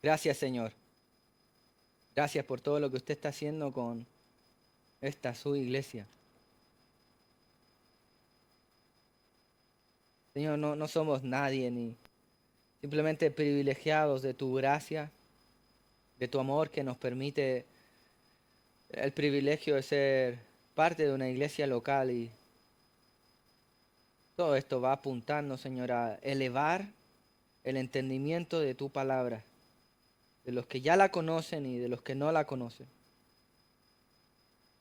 Gracias, Señor. Gracias por todo lo que usted está haciendo con esta su iglesia. Señor, no somos nadie ni simplemente privilegiados de tu gracia, de tu amor que nos permite el privilegio de ser parte de una iglesia local, y todo esto va apuntando, Señor, a elevar el entendimiento de tu palabra, de los que ya la conocen y de los que no la conocen.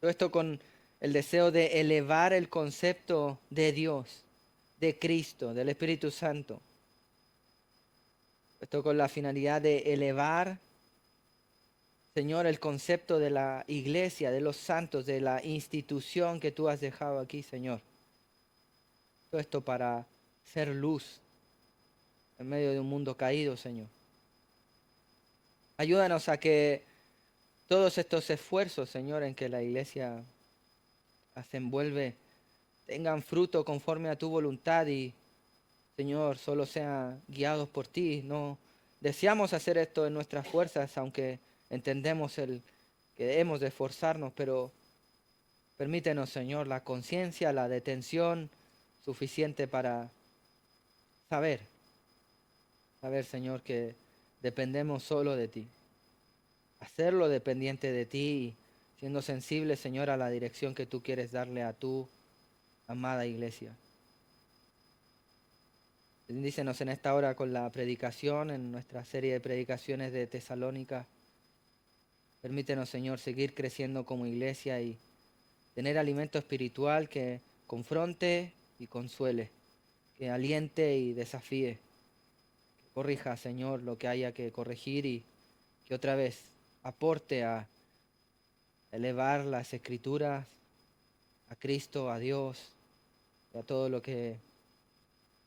Todo esto con el deseo de elevar el concepto de Dios, de Cristo, del Espíritu Santo. Esto con la finalidad de elevar, Señor, el concepto de la iglesia, de los santos, de la institución que tú has dejado aquí, Señor. Todo esto para ser luz en medio de un mundo caído, Señor. Ayúdanos a que todos estos esfuerzos, Señor, en que la iglesia se envuelve, tengan fruto conforme a tu voluntad y, Señor, solo sean guiados por ti. No deseamos hacer esto en nuestras fuerzas, aunque entendemos que hemos de esforzarnos, pero permítenos, Señor, la conciencia, la detención suficiente para saber, Señor, que dependemos solo de ti. Hacerlo dependiente de ti, siendo sensible, Señor, a la dirección que tú quieres darle a tu amada iglesia. Bendícenos en esta hora con la predicación, en nuestra serie de predicaciones de Tesalónica. Permítenos, Señor, seguir creciendo como iglesia y tener alimento espiritual que confronte y consuele, que aliente y desafíe, que corrija, Señor, lo que haya que corregir y que otra vez aporte a elevar las escrituras a Cristo, a Dios y a todo lo que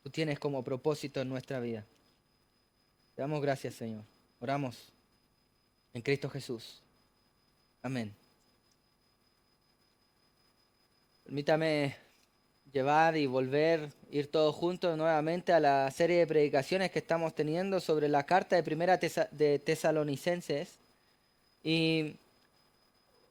tú tienes como propósito en nuestra vida. Te damos gracias, Señor. Oramos en Cristo Jesús. Amén. Permítame llevar y volver, ir todos juntos nuevamente a la serie de predicaciones que estamos teniendo sobre la carta de primera de Tesalonicenses. Y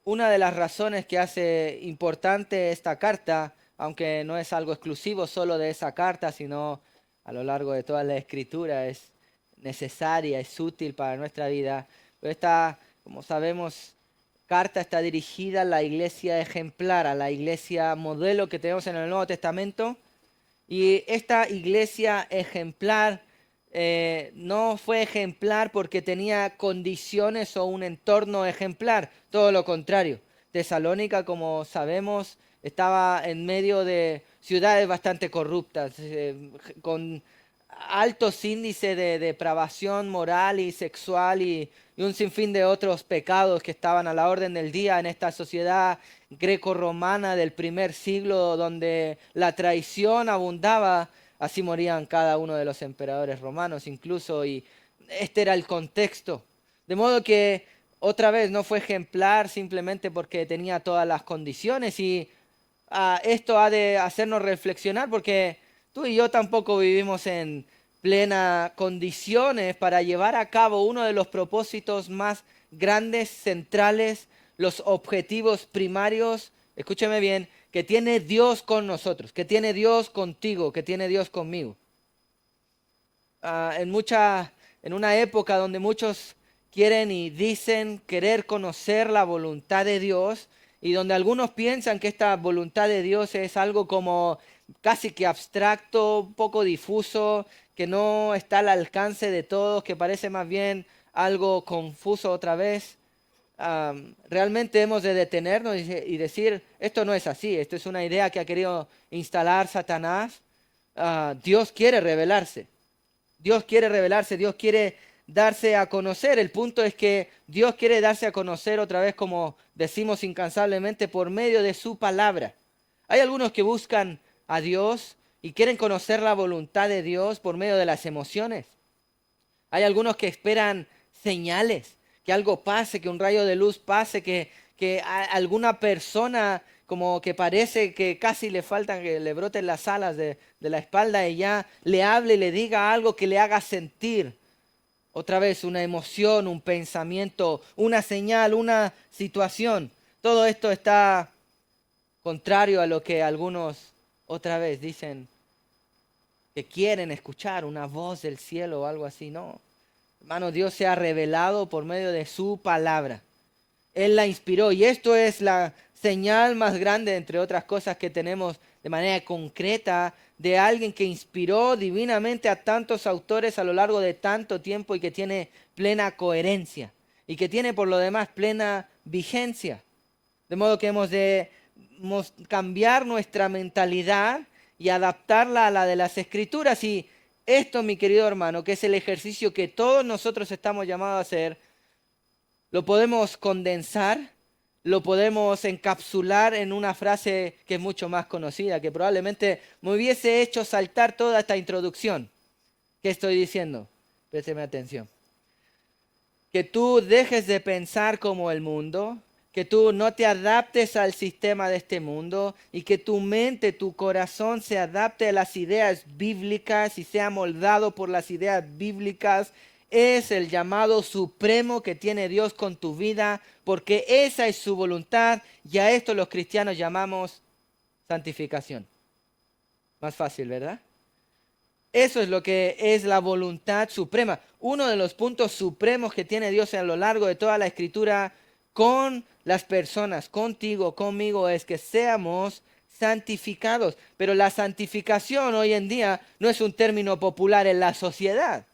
una de las razones que hace importante esta carta, aunque no es algo exclusivo solo de esa carta, sino a lo largo de toda la escritura, es necesaria, es útil para nuestra vida. Pero esta, como sabemos, carta está dirigida a la iglesia ejemplar, a la iglesia modelo que tenemos en el Nuevo Testamento. Y esta iglesia ejemplar no fue ejemplar porque tenía condiciones o un entorno ejemplar, todo lo contrario. Tesalónica, como sabemos, estaba en medio de ciudades bastante corruptas, con altos índices de depravación moral y sexual y un sinfín de otros pecados que estaban a la orden del día en esta sociedad greco-romana del primer siglo, donde la traición abundaba. Así morían cada uno de los emperadores romanos incluso, y este era el contexto. De modo que otra vez no fue ejemplar simplemente porque tenía todas las condiciones, y esto ha de hacernos reflexionar porque tú y yo tampoco vivimos en plena condiciones para llevar a cabo uno de los propósitos más grandes, centrales, los objetivos primarios, escúcheme bien, que tiene Dios con nosotros, que tiene Dios contigo, que tiene Dios conmigo. En una época donde muchos quieren y dicen querer conocer la voluntad de Dios, y donde algunos piensan que esta voluntad de Dios es algo como casi que abstracto, un poco difuso, que no está al alcance de todos, que parece más bien algo confuso otra vez. Realmente hemos de detenernos y decir, esto no es así, esto es una idea que ha querido instalar Satanás. Dios quiere revelarse. Dios quiere revelarse, Dios quiere darse a conocer. El punto es que Dios quiere darse a conocer otra vez, como decimos incansablemente, por medio de su palabra. Hay algunos que buscan a Dios y quieren conocer la voluntad de Dios por medio de las emociones. Hay algunos que esperan señales, que algo pase, que un rayo de luz pase, que alguna persona como que parece que casi le faltan que le broten las alas de la espalda y ya le hable y le diga algo que le haga sentir. otra vez una emoción, un pensamiento, una señal, una situación. Todo esto está contrario a lo que algunos otra vez dicen que quieren escuchar, una voz del cielo o algo así. No, hermano, Dios se ha revelado por medio de su palabra. Él la inspiró y esto es la señal más grande, entre otras cosas, que tenemos de manera concreta de alguien que inspiró divinamente a tantos autores a lo largo de tanto tiempo y que tiene plena coherencia y que tiene por lo demás plena vigencia. De modo que hemos de cambiar nuestra mentalidad y adaptarla a la de las Escrituras. Y esto, mi querido hermano, que es el ejercicio que todos nosotros estamos llamados a hacer, lo podemos condensar, lo podemos encapsular en una frase que es mucho más conocida, que probablemente me hubiese hecho saltar toda esta introducción. ¿Qué estoy diciendo? Présteme atención. Que tú dejes de pensar como el mundo, que tú no te adaptes al sistema de este mundo y que tu mente, tu corazón se adapte a las ideas bíblicas y sea moldado por las ideas bíblicas. Es el llamado supremo que tiene Dios con tu vida, porque esa es su voluntad y a esto los cristianos llamamos santificación. Más fácil, ¿verdad? Eso es lo que es la voluntad suprema. Uno de los puntos supremos que tiene Dios a lo largo de toda la Escritura con las personas, contigo, conmigo, es que seamos santificados. Pero la santificación hoy en día no es un término popular en la sociedad.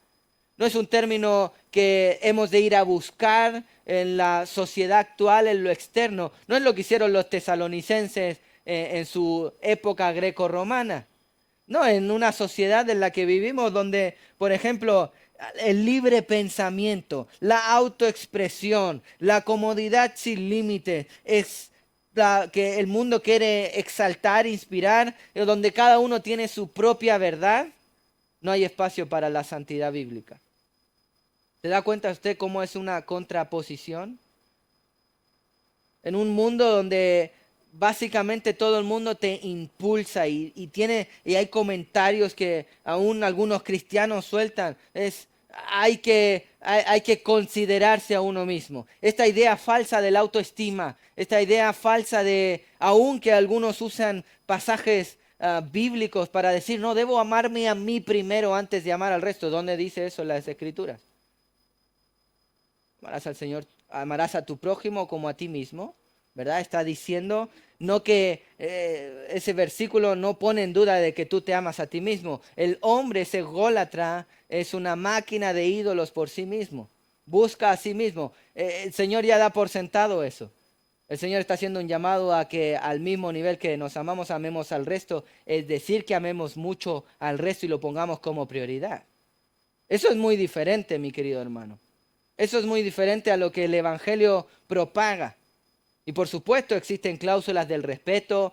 No es un término que hemos de ir a buscar en la sociedad actual, en lo externo. No es lo que hicieron los tesalonicenses en su época greco-romana. No, en una sociedad en la que vivimos donde, por ejemplo, el libre pensamiento, la autoexpresión, la comodidad sin límites, es la que el mundo quiere exaltar, inspirar, donde cada uno tiene su propia verdad, no hay espacio para la santidad bíblica. ¿Se da cuenta usted cómo es una contraposición? En un mundo donde básicamente todo el mundo te impulsa y hay comentarios que aún algunos cristianos sueltan. Hay que considerarse a uno mismo. Esta idea falsa de la autoestima, esta idea falsa de, aún que algunos usan pasajes bíblicos para decir, no, debo amarme a mí primero antes de amar al resto. ¿Dónde dice eso en las Escrituras? Amarás al Señor, amarás a tu prójimo como a ti mismo, ¿verdad? Está diciendo, no que ese versículo no pone en duda de que tú te amas a ti mismo. El hombre, ese ególatra, es una máquina de ídolos por sí mismo. Busca a sí mismo. El Señor ya da por sentado eso. El Señor está haciendo un llamado a que al mismo nivel que nos amamos, amemos al resto. Es decir, que amemos mucho al resto y lo pongamos como prioridad. Eso es muy diferente, mi querido hermano. Eso es muy diferente a lo que el Evangelio propaga. Y por supuesto existen cláusulas del respeto,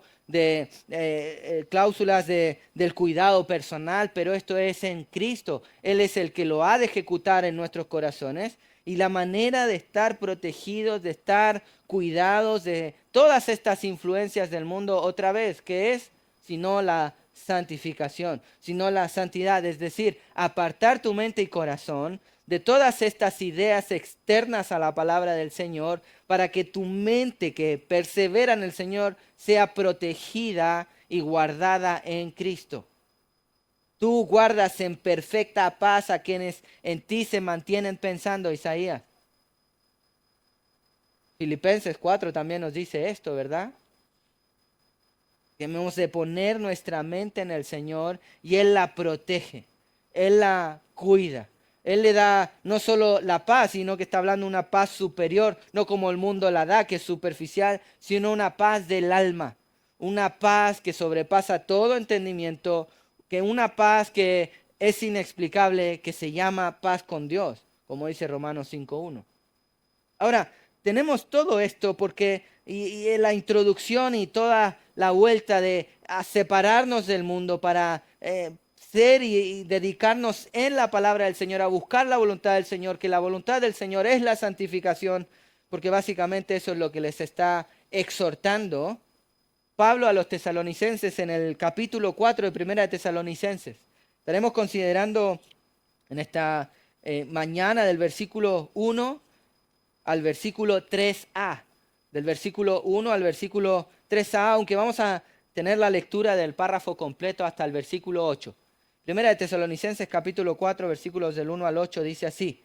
cláusulas del cuidado personal, pero esto es en Cristo. Él es el que lo ha de ejecutar en nuestros corazones. Y la manera de estar protegidos, de estar cuidados de todas estas influencias del mundo, otra vez, ¿qué es? Sino la santificación, sino la santidad, es decir, apartar tu mente y corazón de todas estas ideas externas a la palabra del Señor, para que tu mente que persevera en el Señor sea protegida y guardada en Cristo. Tú guardas en perfecta paz a quienes en ti se mantienen pensando, Isaías. Filipenses 4 también nos dice esto, ¿verdad? Que hemos de poner nuestra mente en el Señor y Él la protege, Él la cuida. Él le da no solo la paz, sino que está hablando de una paz superior, no como el mundo la da, que es superficial, sino una paz del alma, una paz que sobrepasa todo entendimiento, que una paz que es inexplicable, que se llama paz con Dios, como dice Romanos 5:1. Ahora, tenemos todo esto porque y la introducción y toda la vuelta de a separarnos del mundo para ser y dedicarnos en la palabra del Señor, a buscar la voluntad del Señor, que la voluntad del Señor es la santificación, porque básicamente eso es lo que les está exhortando Pablo a los tesalonicenses en el capítulo 4 de Primera de Tesalonicenses. Estaremos considerando en esta mañana del versículo 1 al versículo 3a. Del versículo 1 al versículo 3a, aunque vamos a tener la lectura del párrafo completo hasta el versículo 8. Primera de Tesalonicenses capítulo 4, versículos del 1 al 8 dice así: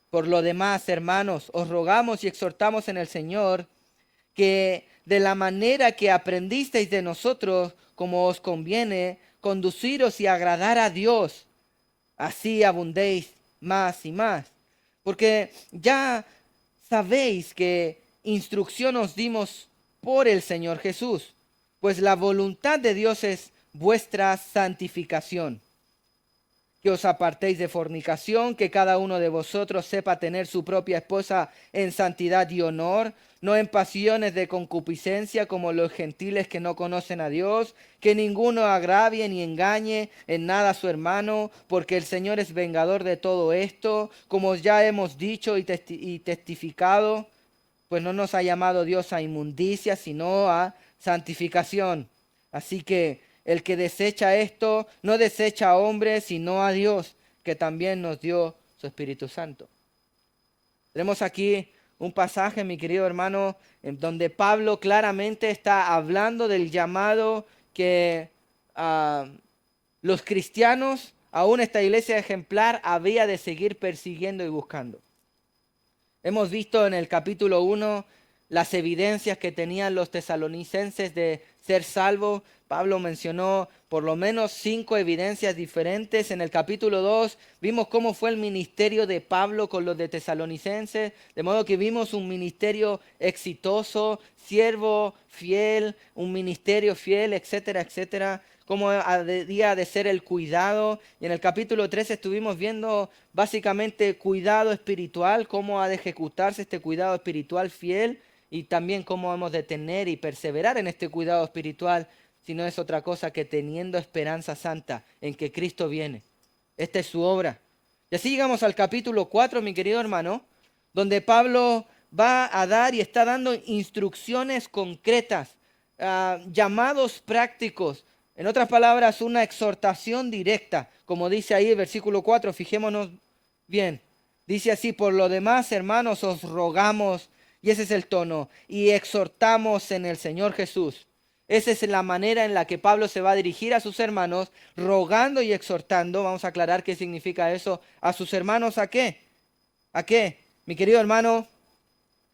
Por lo demás, hermanos, os rogamos y exhortamos en el Señor que de la manera que aprendisteis de nosotros, como os conviene, conduciros y agradar a Dios, así abundéis más y más. Porque ya sabéis que instrucción os dimos por el Señor Jesús, pues la voluntad de Dios es vuestra santificación, que os apartéis de fornicación, que cada uno de vosotros sepa tener su propia esposa en santidad y honor, no en pasiones de concupiscencia como los gentiles que no conocen a Dios, que ninguno agravie ni engañe en nada a su hermano, porque el Señor es vengador de todo esto, como ya hemos dicho y testificado, pues no nos ha llamado Dios a inmundicia, sino a santificación. Así que el que desecha esto, no desecha a hombres, sino a Dios, que también nos dio su Espíritu Santo. Tenemos aquí un pasaje, mi querido hermano, en donde Pablo claramente está hablando del llamado que los cristianos, aún esta iglesia ejemplar, había de seguir persiguiendo y buscando. Hemos visto en el capítulo 1 las evidencias que tenían los tesalonicenses de ser salvos. Pablo mencionó por lo menos 5 evidencias diferentes. En el capítulo 2 vimos cómo fue el ministerio de Pablo con los de tesalonicenses, de modo que vimos un ministerio exitoso, siervo fiel, un ministerio fiel, etcétera, etcétera, cómo debía de ser el cuidado. Y en el capítulo 3 estuvimos viendo básicamente cuidado espiritual, cómo ha de ejecutarse este cuidado espiritual fiel, y también cómo hemos de tener y perseverar en este cuidado espiritual, si no es otra cosa que teniendo esperanza santa en que Cristo viene. Esta es su obra. Y así llegamos al capítulo 4, mi querido hermano, donde Pablo va a dar y está dando instrucciones concretas, llamados prácticos. En otras palabras, una exhortación directa, como dice ahí el versículo 4, fijémonos bien. Dice así: por lo demás, hermanos, os rogamos, y ese es el tono, y exhortamos en el Señor Jesús. Esa es la manera en la que Pablo se va a dirigir a sus hermanos, rogando y exhortando. Vamos a aclarar qué significa eso. ¿A sus hermanos a qué? ¿A qué? Mi querido hermano,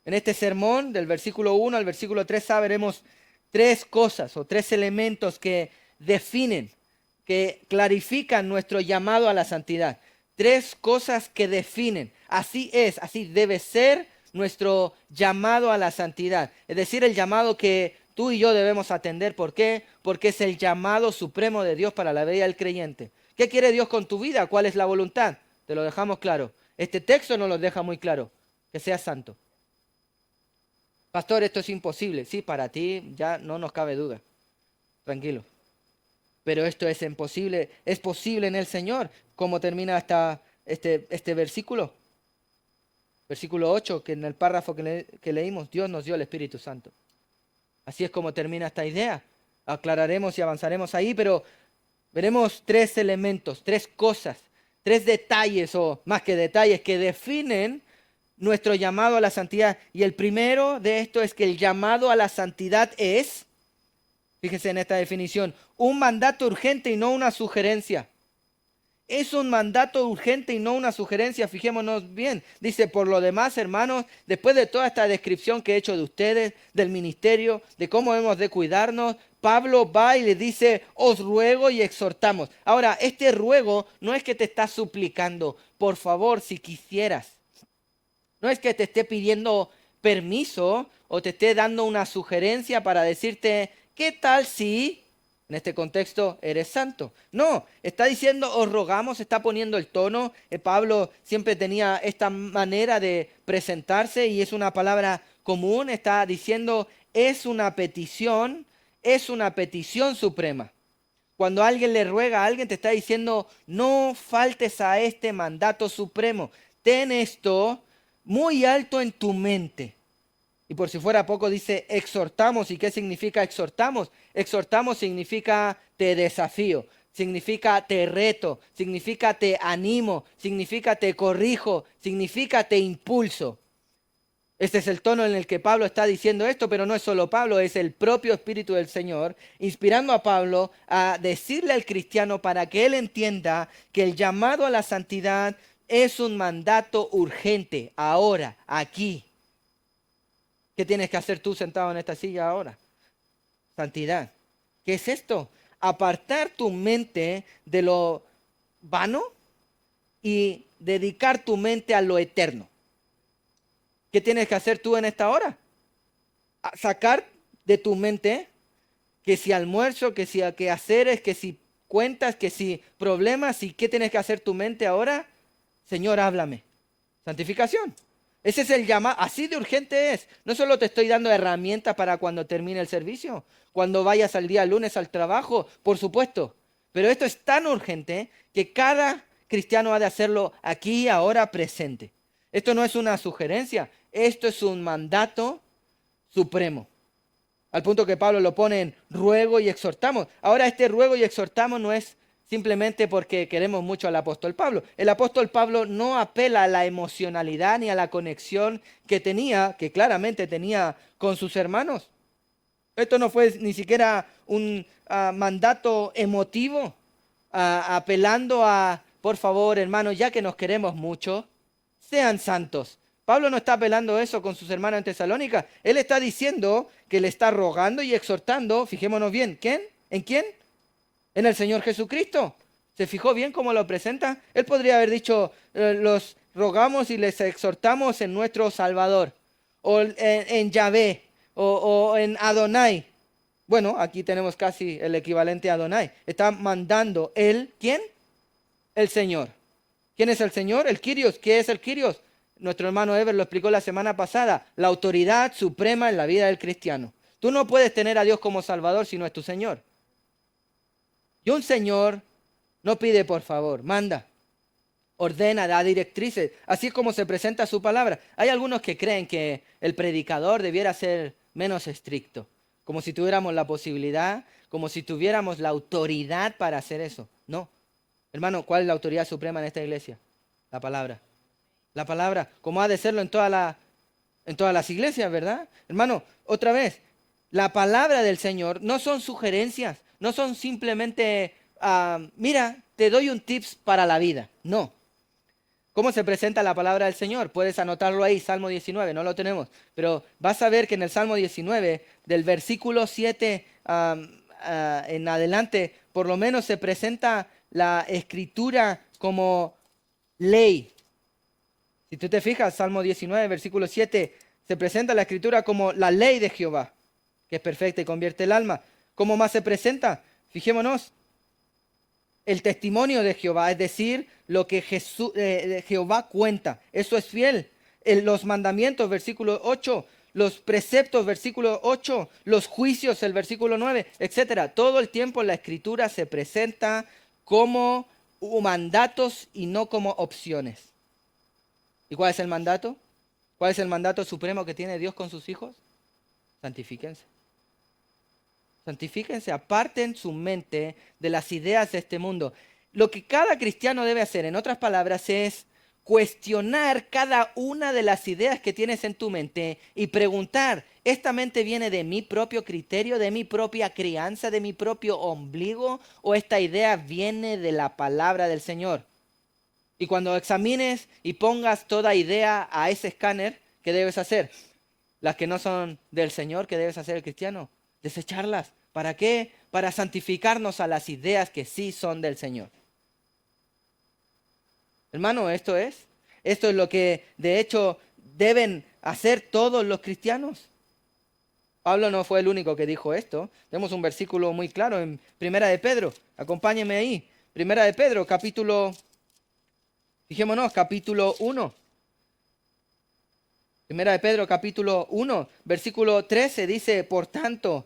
en este sermón, del versículo 1 al versículo 3, veremos 3 cosas o 3 elementos que definen, que clarifican nuestro llamado a la santidad. 3 cosas que definen. Así es, así debe ser nuestro llamado a la santidad. Es decir, el llamado que tú y yo debemos atender. ¿Por qué? Porque es el llamado supremo de Dios para la vida del creyente. ¿Qué quiere Dios con tu vida? ¿Cuál es la voluntad? Te lo dejamos claro. Este texto nos lo deja muy claro. Que seas santo. Pastor, esto es imposible. Sí, para ti ya no nos cabe duda. Tranquilo. Pero esto es imposible, es posible en el Señor. ¿Cómo termina este versículo? Versículo 8, que en el párrafo que leímos, Dios nos dio el Espíritu Santo. Así es como termina esta idea. Aclararemos y avanzaremos ahí, pero veremos 3 elementos, 3 cosas, 3 detalles, o más que detalles, que definen nuestro llamado a la santidad. Y el primero de esto es que el llamado a la santidad es, fíjese en esta definición, un mandato urgente y no una sugerencia. Es un mandato urgente y no una sugerencia, fijémonos bien. Dice: por lo demás, hermanos, después de toda esta descripción que he hecho de ustedes, del ministerio, de cómo hemos de cuidarnos, Pablo va y le dice: os ruego y exhortamos. Ahora, este ruego no es que te está suplicando, por favor, si quisieras. No es que te esté pidiendo permiso o te esté dando una sugerencia para decirte: ¿qué tal si en este contexto eres santo? No, está diciendo: os rogamos, está poniendo el tono. Pablo siempre tenía esta manera de presentarse y es una palabra común. Está diciendo: es una petición suprema. Cuando alguien le ruega a alguien, te está diciendo: no faltes a este mandato supremo. Ten esto muy alto en tu mente. Y por si fuera poco, dice: exhortamos. ¿Y qué significa exhortamos? Exhortamos significa te desafío, significa te reto, significa te animo, significa te corrijo, significa te impulso. Este es el tono en el que Pablo está diciendo esto, pero no es solo Pablo, es el propio Espíritu del Señor, inspirando a Pablo a decirle al cristiano para que él entienda que el llamado a la santidad es un mandato urgente, ahora, aquí. ¿Qué tienes que hacer tú sentado en esta silla ahora? Santidad. ¿Qué es esto? Apartar tu mente de lo vano y dedicar tu mente a lo eterno. ¿Qué tienes que hacer tú en esta hora? Sacar de tu mente que si almuerzo, que si quehaceres, que si cuentas, que si problemas, y qué tienes que hacer tu mente ahora. Señor, háblame. Santificación. Ese es el llamado, así de urgente es. No solo te estoy dando herramientas para cuando termine el servicio, cuando vayas al día lunes al trabajo, por supuesto. Pero esto es tan urgente que cada cristiano ha de hacerlo aquí, ahora, presente. Esto no es una sugerencia, esto es un mandato supremo. Al punto que Pablo lo pone en ruego y exhortamos. Ahora este ruego y exhortamos no es simplemente porque queremos mucho al apóstol Pablo. El apóstol Pablo no apela a la emocionalidad ni a la conexión que tenía, que claramente tenía con sus hermanos. Esto no fue ni siquiera un mandato emotivo, apelando a, por favor, hermanos, ya que nos queremos mucho, sean santos. Pablo no está apelando eso con sus hermanos en Tesalónica. Él está diciendo que le está rogando y exhortando, fijémonos bien, ¿quién? ¿En quién? En el Señor Jesucristo. ¿Se fijó bien cómo lo presenta? Él podría haber dicho, los rogamos y les exhortamos en nuestro Salvador, o en Yahvé, o en Adonai. Bueno, aquí tenemos casi el equivalente a Adonai. Está mandando él, ¿quién? El Señor. ¿Quién es el Señor? El Kyrios. ¿Qué es el Kyrios? Nuestro hermano Ever lo explicó la semana pasada. La autoridad suprema en la vida del cristiano. Tú no puedes tener a Dios como Salvador si no es tu Señor. Y un Señor no pide por favor, manda, ordena, da directrices. Así es como se presenta su palabra. Hay algunos que creen que el predicador debiera ser menos estricto, como si tuviéramos la posibilidad, como si tuviéramos la autoridad para hacer eso. No. Hermano, ¿cuál es la autoridad suprema en esta iglesia? La palabra. La palabra, como ha de serlo en todas las iglesias, ¿verdad? Hermano, otra vez, la palabra del Señor no son sugerencias, no son simplemente, mira, te doy un tips para la vida. No. ¿Cómo se presenta la palabra del Señor? Puedes anotarlo ahí, Salmo 19, no lo tenemos, pero vas a ver que en el Salmo 19, del versículo 7 en adelante, por lo menos se presenta la escritura como ley. Si tú te fijas, Salmo 19, versículo 7, se presenta la escritura como la ley de Jehová, que es perfecta y convierte el alma. ¿Cómo más se presenta? Fijémonos, el testimonio de Jehová, es decir, lo que Jehová cuenta. Eso es fiel. Los mandamientos, versículo 8, los preceptos, versículo 8, los juicios, el versículo 9, etcétera. Todo el tiempo la escritura se presenta como mandatos y no como opciones. ¿Y cuál es el mandato? ¿Cuál es el mandato supremo que tiene Dios con sus hijos? Santifíquense. Santifíquense, aparten su mente de las ideas de este mundo. Lo que cada cristiano debe hacer, en otras palabras, es cuestionar cada una de las ideas que tienes en tu mente y preguntar, ¿esta mente viene de mi propio criterio, de mi propia crianza, de mi propio ombligo, o esta idea viene de la palabra del Señor? Y cuando examines y pongas toda idea a ese escáner, ¿qué debes hacer? Las que no son del Señor, ¿qué debes hacer el cristiano? Desecharlas. ¿Para qué? Para santificarnos a las ideas que sí son del Señor. Hermano, esto es lo que de hecho deben hacer todos los cristianos. Pablo no fue el único que dijo esto. Tenemos un versículo muy claro en Primera de Pedro. Acompáñenme ahí. Primera de Pedro, capítulo 1. Primera de Pedro, capítulo 1, versículo 13 dice, por tanto,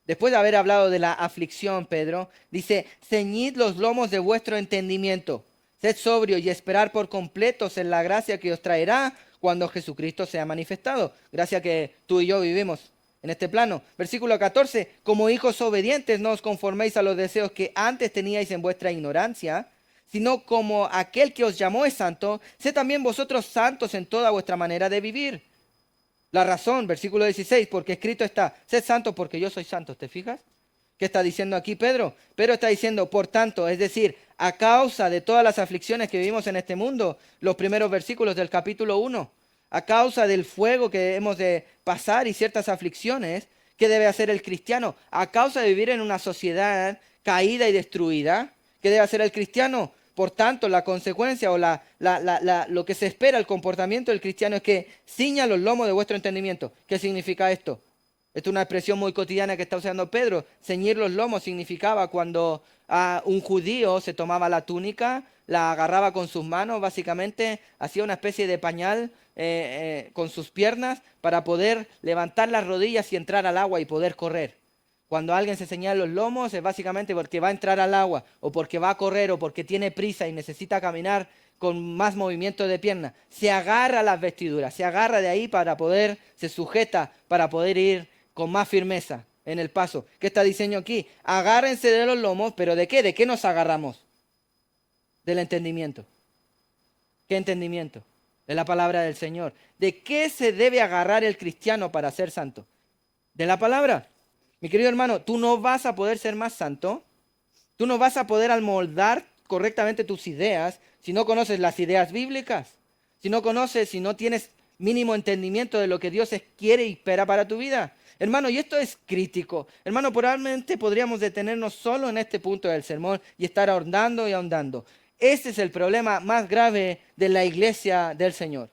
después de haber hablado de la aflicción, Pedro, dice, ceñid los lomos de vuestro entendimiento, sed sobrio y esperar por completos en la gracia que os traerá cuando Jesucristo sea manifestado. Gracia que tú y yo vivimos en este plano. Versículo 14, como hijos obedientes no os conforméis a los deseos que antes teníais en vuestra ignorancia, sino como aquel que os llamó es santo, sed también vosotros santos en toda vuestra manera de vivir. La razón, versículo 16, porque escrito está, sed santos porque yo soy santo, ¿te fijas? ¿Qué está diciendo aquí Pedro? Pedro está diciendo, por tanto, es decir, a causa de todas las aflicciones que vivimos en este mundo, los primeros versículos del capítulo 1, a causa del fuego que hemos de pasar y ciertas aflicciones, ¿qué debe hacer el cristiano? A causa de vivir en una sociedad caída y destruida, ¿qué debe hacer el cristiano? Por tanto, la consecuencia o lo que se espera, el comportamiento del cristiano es que ciña los lomos de vuestro entendimiento. ¿Qué significa esto? Esta es una expresión muy cotidiana que está usando Pedro. Ceñir los lomos significaba cuando un judío se tomaba la túnica, la agarraba con sus manos, básicamente hacía una especie de pañal con sus piernas para poder levantar las rodillas y entrar al agua y poder correr. Cuando alguien se señala los lomos es básicamente porque va a entrar al agua o porque va a correr o porque tiene prisa y necesita caminar con más movimiento de pierna. Se agarra a las vestiduras, se agarra de ahí para poder, se sujeta para poder ir con más firmeza en el paso. ¿Qué está diciendo aquí? Agárrense de los lomos, pero ¿de qué? ¿De qué nos agarramos? Del entendimiento. ¿Qué entendimiento? De la palabra del Señor. ¿De qué se debe agarrar el cristiano para ser santo? De la palabra. Mi querido hermano, tú no vas a poder ser más santo, tú no vas a poder amoldar correctamente tus ideas si no conoces las ideas bíblicas, si no conoces, si no tienes mínimo entendimiento de lo que Dios quiere y espera para tu vida. Hermano, y esto es crítico. Hermano, probablemente podríamos detenernos solo en este punto del sermón y estar ahondando y ahondando. Este es el problema más grave de la iglesia del Señor.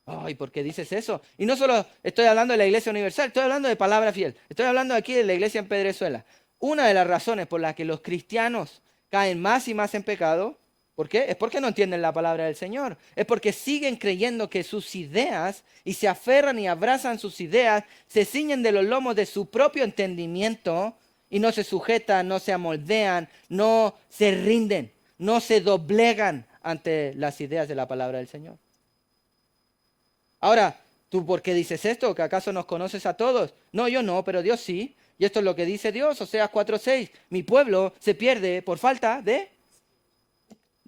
Ay, ¿por qué dices eso? Y no solo estoy hablando de la iglesia universal, estoy hablando de palabra fiel. Estoy hablando aquí de la iglesia en Pedrezuela. Una de las razones por las que los cristianos caen más y más en pecado, ¿por qué? Es porque no entienden la palabra del Señor. Es porque siguen creyendo que sus ideas y se aferran y abrazan sus ideas, se ciñen de los lomos de su propio entendimiento y no se sujetan, no se amoldean, no se rinden, no se doblegan ante las ideas de la palabra del Señor. Ahora, ¿tú por qué dices esto? ¿Que acaso nos conoces a todos? No, yo no, pero Dios sí. Y esto es lo que dice Dios, Oseas 4:6. Mi pueblo se pierde por falta de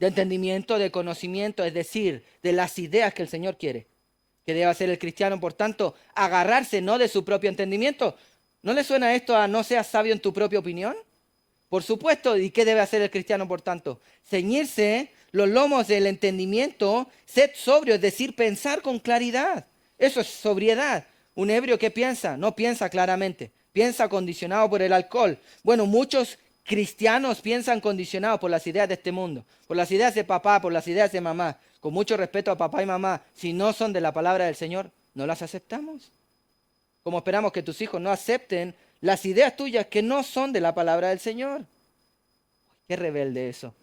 entendimiento, de conocimiento, es decir, de las ideas que el Señor quiere. Que debe hacer el cristiano, por tanto, agarrarse no de su propio entendimiento. ¿No le suena esto a no seas sabio en tu propia opinión? Por supuesto, ¿y qué debe hacer el cristiano, por tanto? Ceñirse los lomos del entendimiento, sed sobrio, es decir, pensar con claridad. Eso es sobriedad. Un ebrio que piensa, no piensa claramente, piensa condicionado por el alcohol. Bueno, muchos cristianos piensan condicionados por las ideas de este mundo, por las ideas de papá, por las ideas de mamá. Con mucho respeto a papá y mamá, si no son de la palabra del Señor, no las aceptamos. Como esperamos que tus hijos no acepten las ideas tuyas que no son de la palabra del Señor. Qué rebelde eso.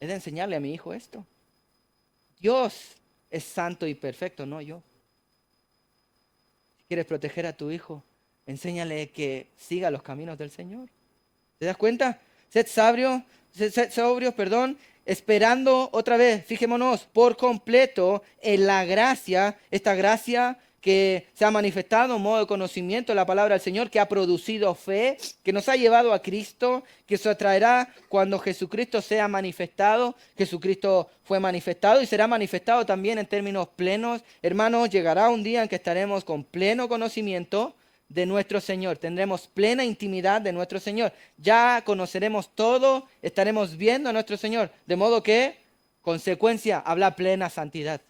He de enseñarle a mi hijo esto. Dios es santo y perfecto, no yo. Si quieres proteger a tu hijo, enséñale que siga los caminos del Señor. ¿Te das cuenta? Sed sobrios, esperando otra vez, fijémonos, por completo en la gracia, esta gracia que se ha manifestado en modo de conocimiento de la palabra del Señor, que ha producido fe, que nos ha llevado a Cristo, que se traerá cuando Jesucristo sea manifestado. Jesucristo fue manifestado y será manifestado también en términos plenos. Hermanos, llegará un día en que estaremos con pleno conocimiento de nuestro Señor, tendremos plena intimidad de nuestro Señor, ya conoceremos todo, estaremos viendo a nuestro Señor, de modo que, consecuencia, habla plena santidad.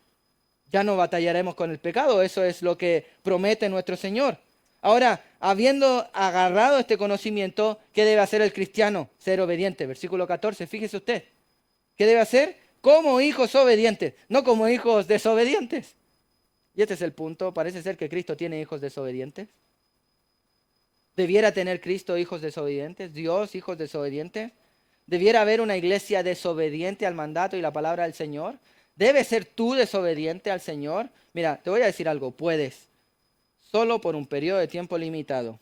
Ya no batallaremos con el pecado, eso es lo que promete nuestro Señor. Ahora, habiendo agarrado este conocimiento, ¿qué debe hacer el cristiano? Ser obediente. Versículo 14, fíjese usted. ¿Qué debe hacer? Como hijos obedientes, no como hijos desobedientes. Y este es el punto, parece ser que Cristo tiene hijos desobedientes. ¿Debiera tener Cristo hijos desobedientes? ¿Dios hijos desobedientes? ¿Debiera haber una iglesia desobediente al mandato y la palabra del Señor? ¿Debes ser tú desobediente al Señor? Mira, te voy a decir algo, puedes, solo por un periodo de tiempo limitado.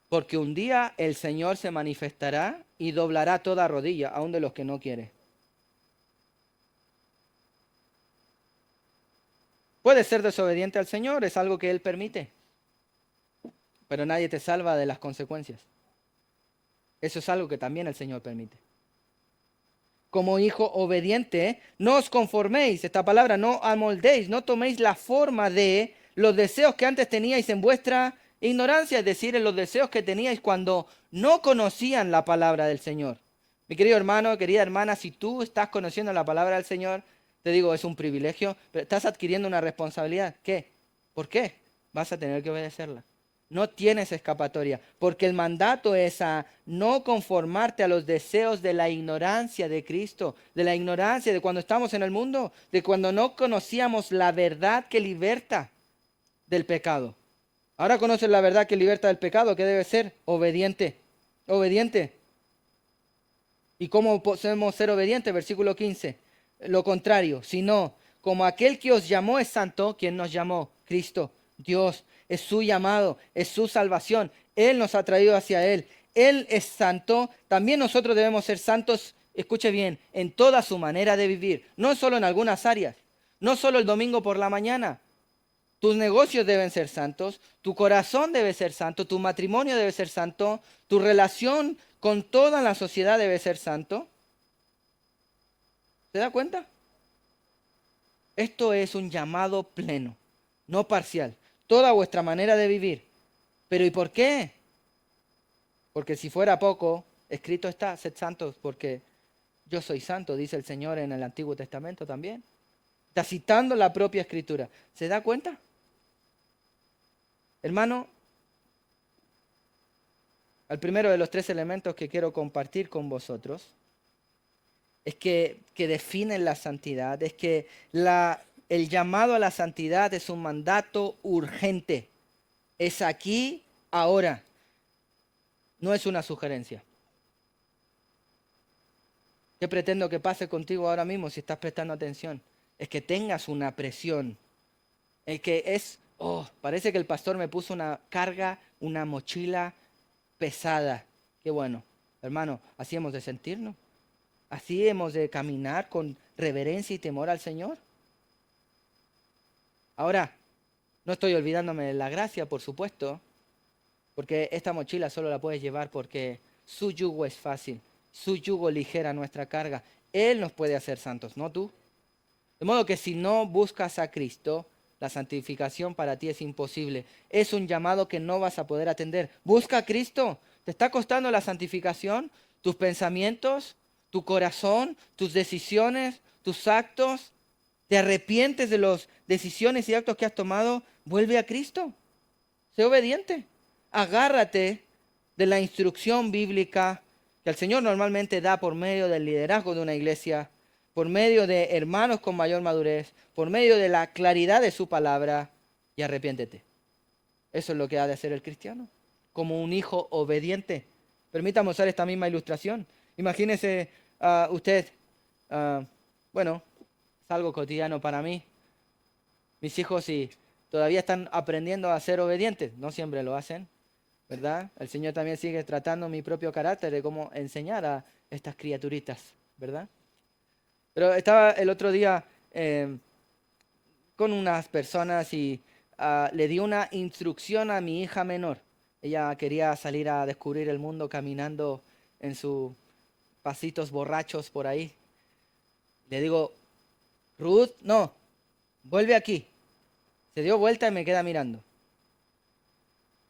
Porque un día el Señor se manifestará y doblará toda rodilla, aun de los que no quiere. Puedes ser desobediente al Señor, es algo que Él permite, pero nadie te salva de las consecuencias. Eso es algo que también el Señor permite. Como hijo obediente, no os conforméis, esta palabra, no amoldéis, no toméis la forma de los deseos que antes teníais en vuestra ignorancia, es decir, en los deseos que teníais cuando no conocían la palabra del Señor. Mi querido hermano, querida hermana, si tú estás conociendo la palabra del Señor, te digo, es un privilegio, pero estás adquiriendo una responsabilidad. ¿Qué? ¿Por qué? Vas a tener que obedecerla. No tienes escapatoria, porque el mandato es a no conformarte a los deseos de la ignorancia de Cristo, de la ignorancia de cuando estamos en el mundo, de cuando no conocíamos la verdad que liberta del pecado. Ahora conoces la verdad que liberta del pecado, ¿qué debe ser? Obediente, obediente. ¿Y cómo podemos ser obedientes? Versículo 15. Lo contrario, sino como aquel que os llamó es santo, ¿quién nos llamó? Cristo, Dios. Es su llamado, es su salvación. Él nos ha traído hacia Él. Él es santo. También nosotros debemos ser santos, escuche bien, en toda su manera de vivir. No solo en algunas áreas. No solo el domingo por la mañana. Tus negocios deben ser santos, tu corazón debe ser santo, tu matrimonio debe ser santo, tu relación con toda la sociedad debe ser santo. ¿Se da cuenta? Esto es un llamado pleno, no parcial. Toda vuestra manera de vivir. ¿Pero y por qué? Porque si fuera poco, escrito está, sed santos, porque yo soy santo, dice el Señor en el Antiguo Testamento también. Está citando la propia escritura. ¿Se da cuenta? Hermano, el primero de los tres elementos que quiero compartir con vosotros es que definen la santidad, es que el llamado a la santidad es un mandato urgente. Es aquí, ahora. No es una sugerencia. ¿Qué pretendo que pase contigo ahora mismo si estás prestando atención? Es que tengas una presión. El que es, parece que el pastor me puso una carga, una mochila pesada. Qué bueno. Hermano, así hemos de sentirnos. Así hemos de caminar con reverencia y temor al Señor. Ahora, no estoy olvidándome de la gracia, por supuesto, porque esta mochila solo la puedes llevar porque su yugo es fácil, su yugo ligera nuestra carga. Él nos puede hacer santos, no tú. De modo que si no buscas a Cristo, la santificación para ti es imposible. Es un llamado que no vas a poder atender. Busca a Cristo. ¿Te está costando la santificación? ¿Tus pensamientos? ¿Tu corazón? ¿Tus decisiones? ¿Tus actos? ¿Te arrepientes de las decisiones y actos que has tomado? Vuelve a Cristo. Sé obediente. Agárrate de la instrucción bíblica que el Señor normalmente da por medio del liderazgo de una iglesia, por medio de hermanos con mayor madurez, por medio de la claridad de su palabra, y arrepiéntete. Eso es lo que ha de hacer el cristiano, como un hijo obediente. Permítame usar esta misma ilustración. Imagínese usted, bueno, es algo cotidiano para mí. Mis hijos, si todavía están aprendiendo a ser obedientes, no siempre lo hacen, ¿verdad? El Señor también sigue tratando mi propio carácter de cómo enseñar a estas criaturitas, ¿verdad? Pero estaba el otro día con unas personas y le di una instrucción a mi hija menor. Ella quería salir a descubrir el mundo caminando en sus pasitos borrachos por ahí. Le digo, Ruth, no, vuelve aquí. Se dio vuelta y me queda mirando.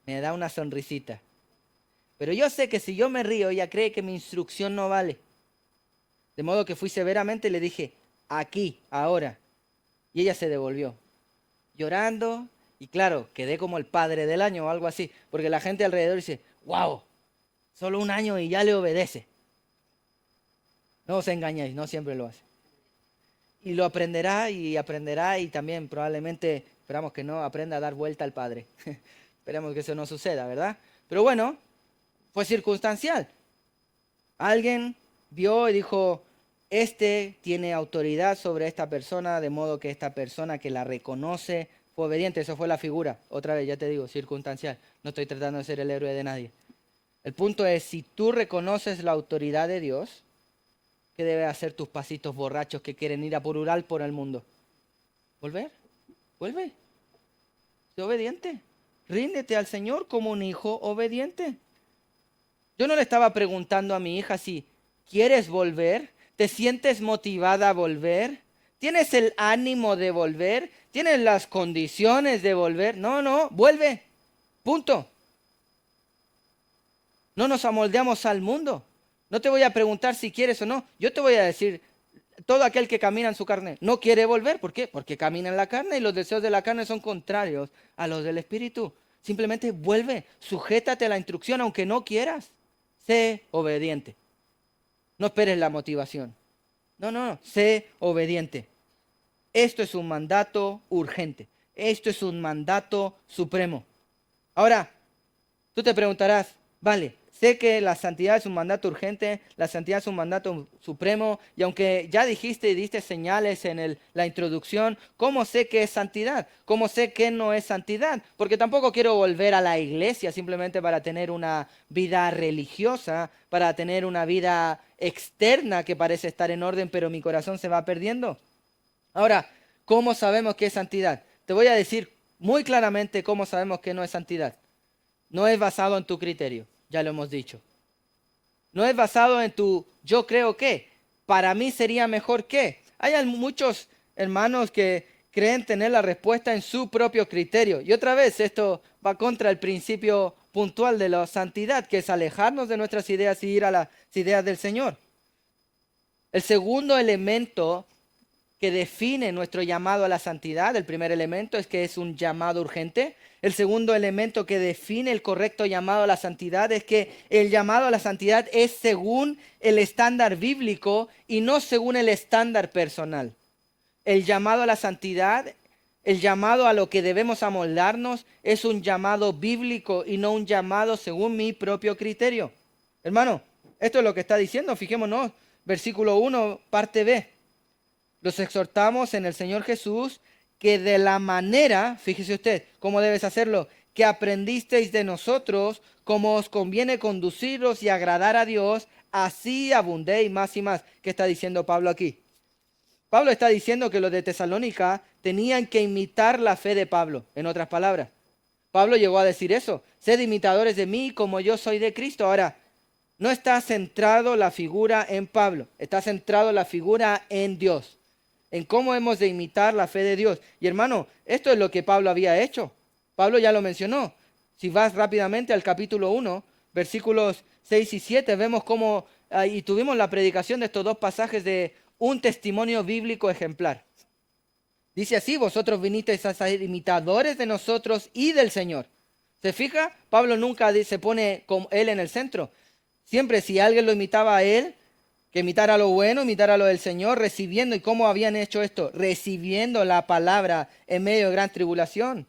Me da una sonrisita. Pero yo sé que si yo me río, ella cree que mi instrucción no vale. De modo que fui severamente y le dije, aquí, ahora. Y ella se devolvió, llorando. Y claro, quedé como el padre del año o algo así. Porque la gente alrededor dice, wow, solo un año y ya le obedece. No os engañéis, no siempre lo hace. Y lo aprenderá y también probablemente, esperamos que no, aprenda a dar vuelta al padre. Esperemos que eso no suceda, ¿verdad? Pero bueno, fue circunstancial. Alguien vio y dijo, este tiene autoridad sobre esta persona, de modo que esta persona que la reconoce fue obediente. Eso fue la figura. Otra vez, ya te digo, circunstancial. No estoy tratando de ser el héroe de nadie. El punto es, si tú reconoces la autoridad de Dios, ¿qué debe hacer tus pasitos borrachos que quieren ir a pulular por el mundo? ¿Volver? Vuelve. Sé obediente. Ríndete al Señor como un hijo obediente. Yo no le estaba preguntando a mi hija si quieres volver, te sientes motivada a volver, tienes el ánimo de volver, tienes las condiciones de volver. No, no, vuelve. Punto. No nos amoldeamos al mundo. No te voy a preguntar si quieres o no. Yo te voy a decir, todo aquel que camina en su carne no quiere volver. ¿Por qué? Porque camina en la carne y los deseos de la carne son contrarios a los del Espíritu. Simplemente vuelve, sujétate a la instrucción aunque no quieras. Sé obediente. No esperes la motivación. No, no, no. Sé obediente. Esto es un mandato urgente. Esto es un mandato supremo. Ahora, tú te preguntarás, vale, sé que la santidad es un mandato urgente, la santidad es un mandato supremo, y aunque ya dijiste y diste señales en la introducción, ¿cómo sé qué es santidad? ¿Cómo sé qué no es santidad? Porque tampoco quiero volver a la iglesia simplemente para tener una vida religiosa, para tener una vida externa que parece estar en orden, pero mi corazón se va perdiendo. Ahora, ¿cómo sabemos qué es santidad? Te voy a decir muy claramente cómo sabemos que no es santidad. No es basado en tu criterio, ya lo hemos dicho. No es basado en tu yo creo que, para mí sería mejor que. Hay muchos hermanos que creen tener la respuesta en su propio criterio. Y otra vez, esto va contra el principio puntual de la santidad, que es alejarnos de nuestras ideas y ir a las ideas del Señor. El segundo elemento que define nuestro llamado a la santidad. El primer elemento es que es un llamado urgente. El segundo elemento que define el correcto llamado a la santidad es que el llamado a la santidad es según el estándar bíblico y no según el estándar personal. El llamado a la santidad, el llamado a lo que debemos amoldarnos, es un llamado bíblico y no un llamado según mi propio criterio. Hermano, esto es lo que está diciendo. Fijémonos, versículo 1, parte B. Los exhortamos en el Señor Jesús que de la manera, fíjese usted, cómo debes hacerlo, que aprendisteis de nosotros, como os conviene conduciros y agradar a Dios, así abundéis más y más. ¿Qué está diciendo Pablo aquí? Pablo está diciendo que los de Tesalónica tenían que imitar la fe de Pablo, en otras palabras. Pablo llegó a decir eso, sed imitadores de mí como yo soy de Cristo. Ahora, no está centrado la figura en Pablo, está centrado la figura en Dios, en cómo hemos de imitar la fe de Dios. Y hermano, esto es lo que Pablo había hecho. Pablo ya lo mencionó. Si vas rápidamente al capítulo 1, versículos 6 y 7, vemos cómo, y tuvimos la predicación de estos dos pasajes de un testimonio bíblico ejemplar. Dice así, vosotros vinisteis a ser imitadores de nosotros y del Señor. ¿Se fija? Pablo nunca se pone con él en el centro. Siempre si alguien lo imitaba a él, que imitara lo bueno, imitara lo del Señor, recibiendo. ¿Y cómo habían hecho esto? Recibiendo la palabra en medio de gran tribulación.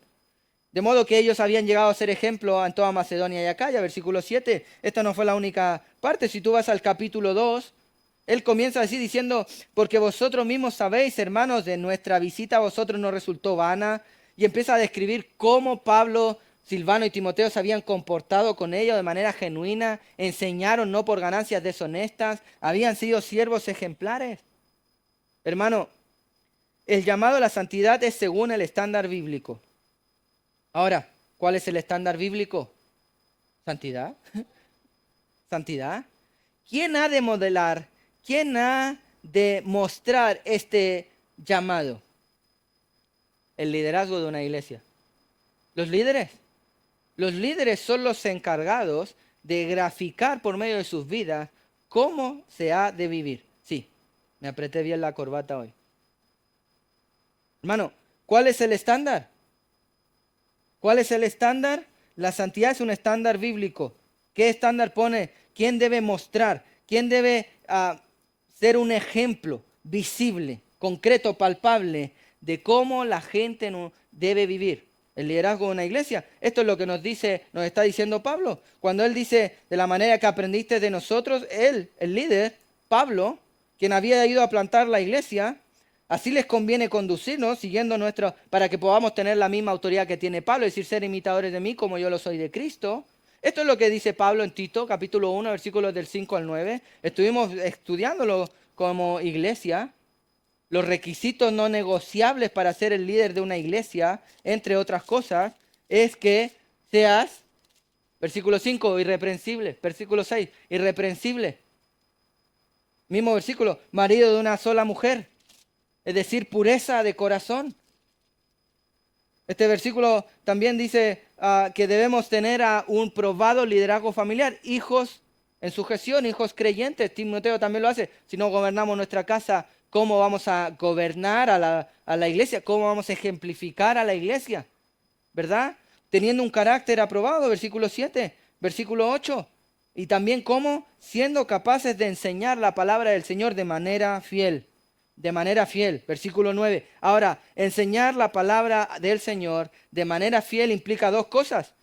De modo que ellos habían llegado a ser ejemplo en toda Macedonia y Acaya. Versículo 7. Esta no fue la única parte. Si tú vas al capítulo 2, él comienza así diciendo, porque vosotros mismos sabéis, hermanos, de nuestra visita a vosotros no resultó vana. Y empieza a describir cómo Pablo, Silvano y Timoteo se habían comportado con ellos de manera genuina, enseñaron no por ganancias deshonestas, habían sido siervos ejemplares. Hermano, el llamado a la santidad es según el estándar bíblico. Ahora, ¿cuál es el estándar bíblico? ¿Santidad? ¿Santidad? ¿Quién ha de modelar? ¿Quién ha de mostrar este llamado? El liderazgo de una iglesia. Los líderes. Los líderes son los encargados de graficar por medio de sus vidas cómo se ha de vivir. Sí, me apreté bien la corbata hoy. Hermano, ¿cuál es el estándar? ¿Cuál es el estándar? La santidad es un estándar bíblico. ¿Qué estándar pone? ¿Quién debe mostrar? ¿Quién debe ser un ejemplo visible, concreto, palpable de cómo la gente debe vivir? El liderazgo de una iglesia. Esto es lo que nos está diciendo Pablo. Cuando él dice, de la manera que aprendiste de nosotros, él, el líder, Pablo, quien había ido a plantar la iglesia, así les conviene conducirnos, siguiendo para que podamos tener la misma autoridad que tiene Pablo, es decir, ser imitadores de mí como yo lo soy de Cristo. Esto es lo que dice Pablo en Tito, capítulo 1, versículos del 5 al 9. Estuvimos estudiándolo como iglesia. los requisitos no negociables para ser el líder de una iglesia, entre otras cosas, es que seas, versículo 5, irreprensible. Versículo 6, irreprensible. Mismo versículo, marido de una sola mujer, es decir, pureza de corazón. Este versículo también dice que debemos tener un probado liderazgo familiar, hijos en sujeción, hijos creyentes. Timoteo también lo hace. Si no gobernamos nuestra casa, ¿cómo vamos a gobernar a la iglesia? ¿Cómo vamos a ejemplificar a la iglesia? ¿Verdad? Teniendo un carácter aprobado, versículo 7, versículo 8. Y también cómo, siendo capaces de enseñar la palabra del Señor de manera fiel. De manera fiel, versículo 9. Ahora, enseñar la palabra del Señor de manera fiel implica dos cosas.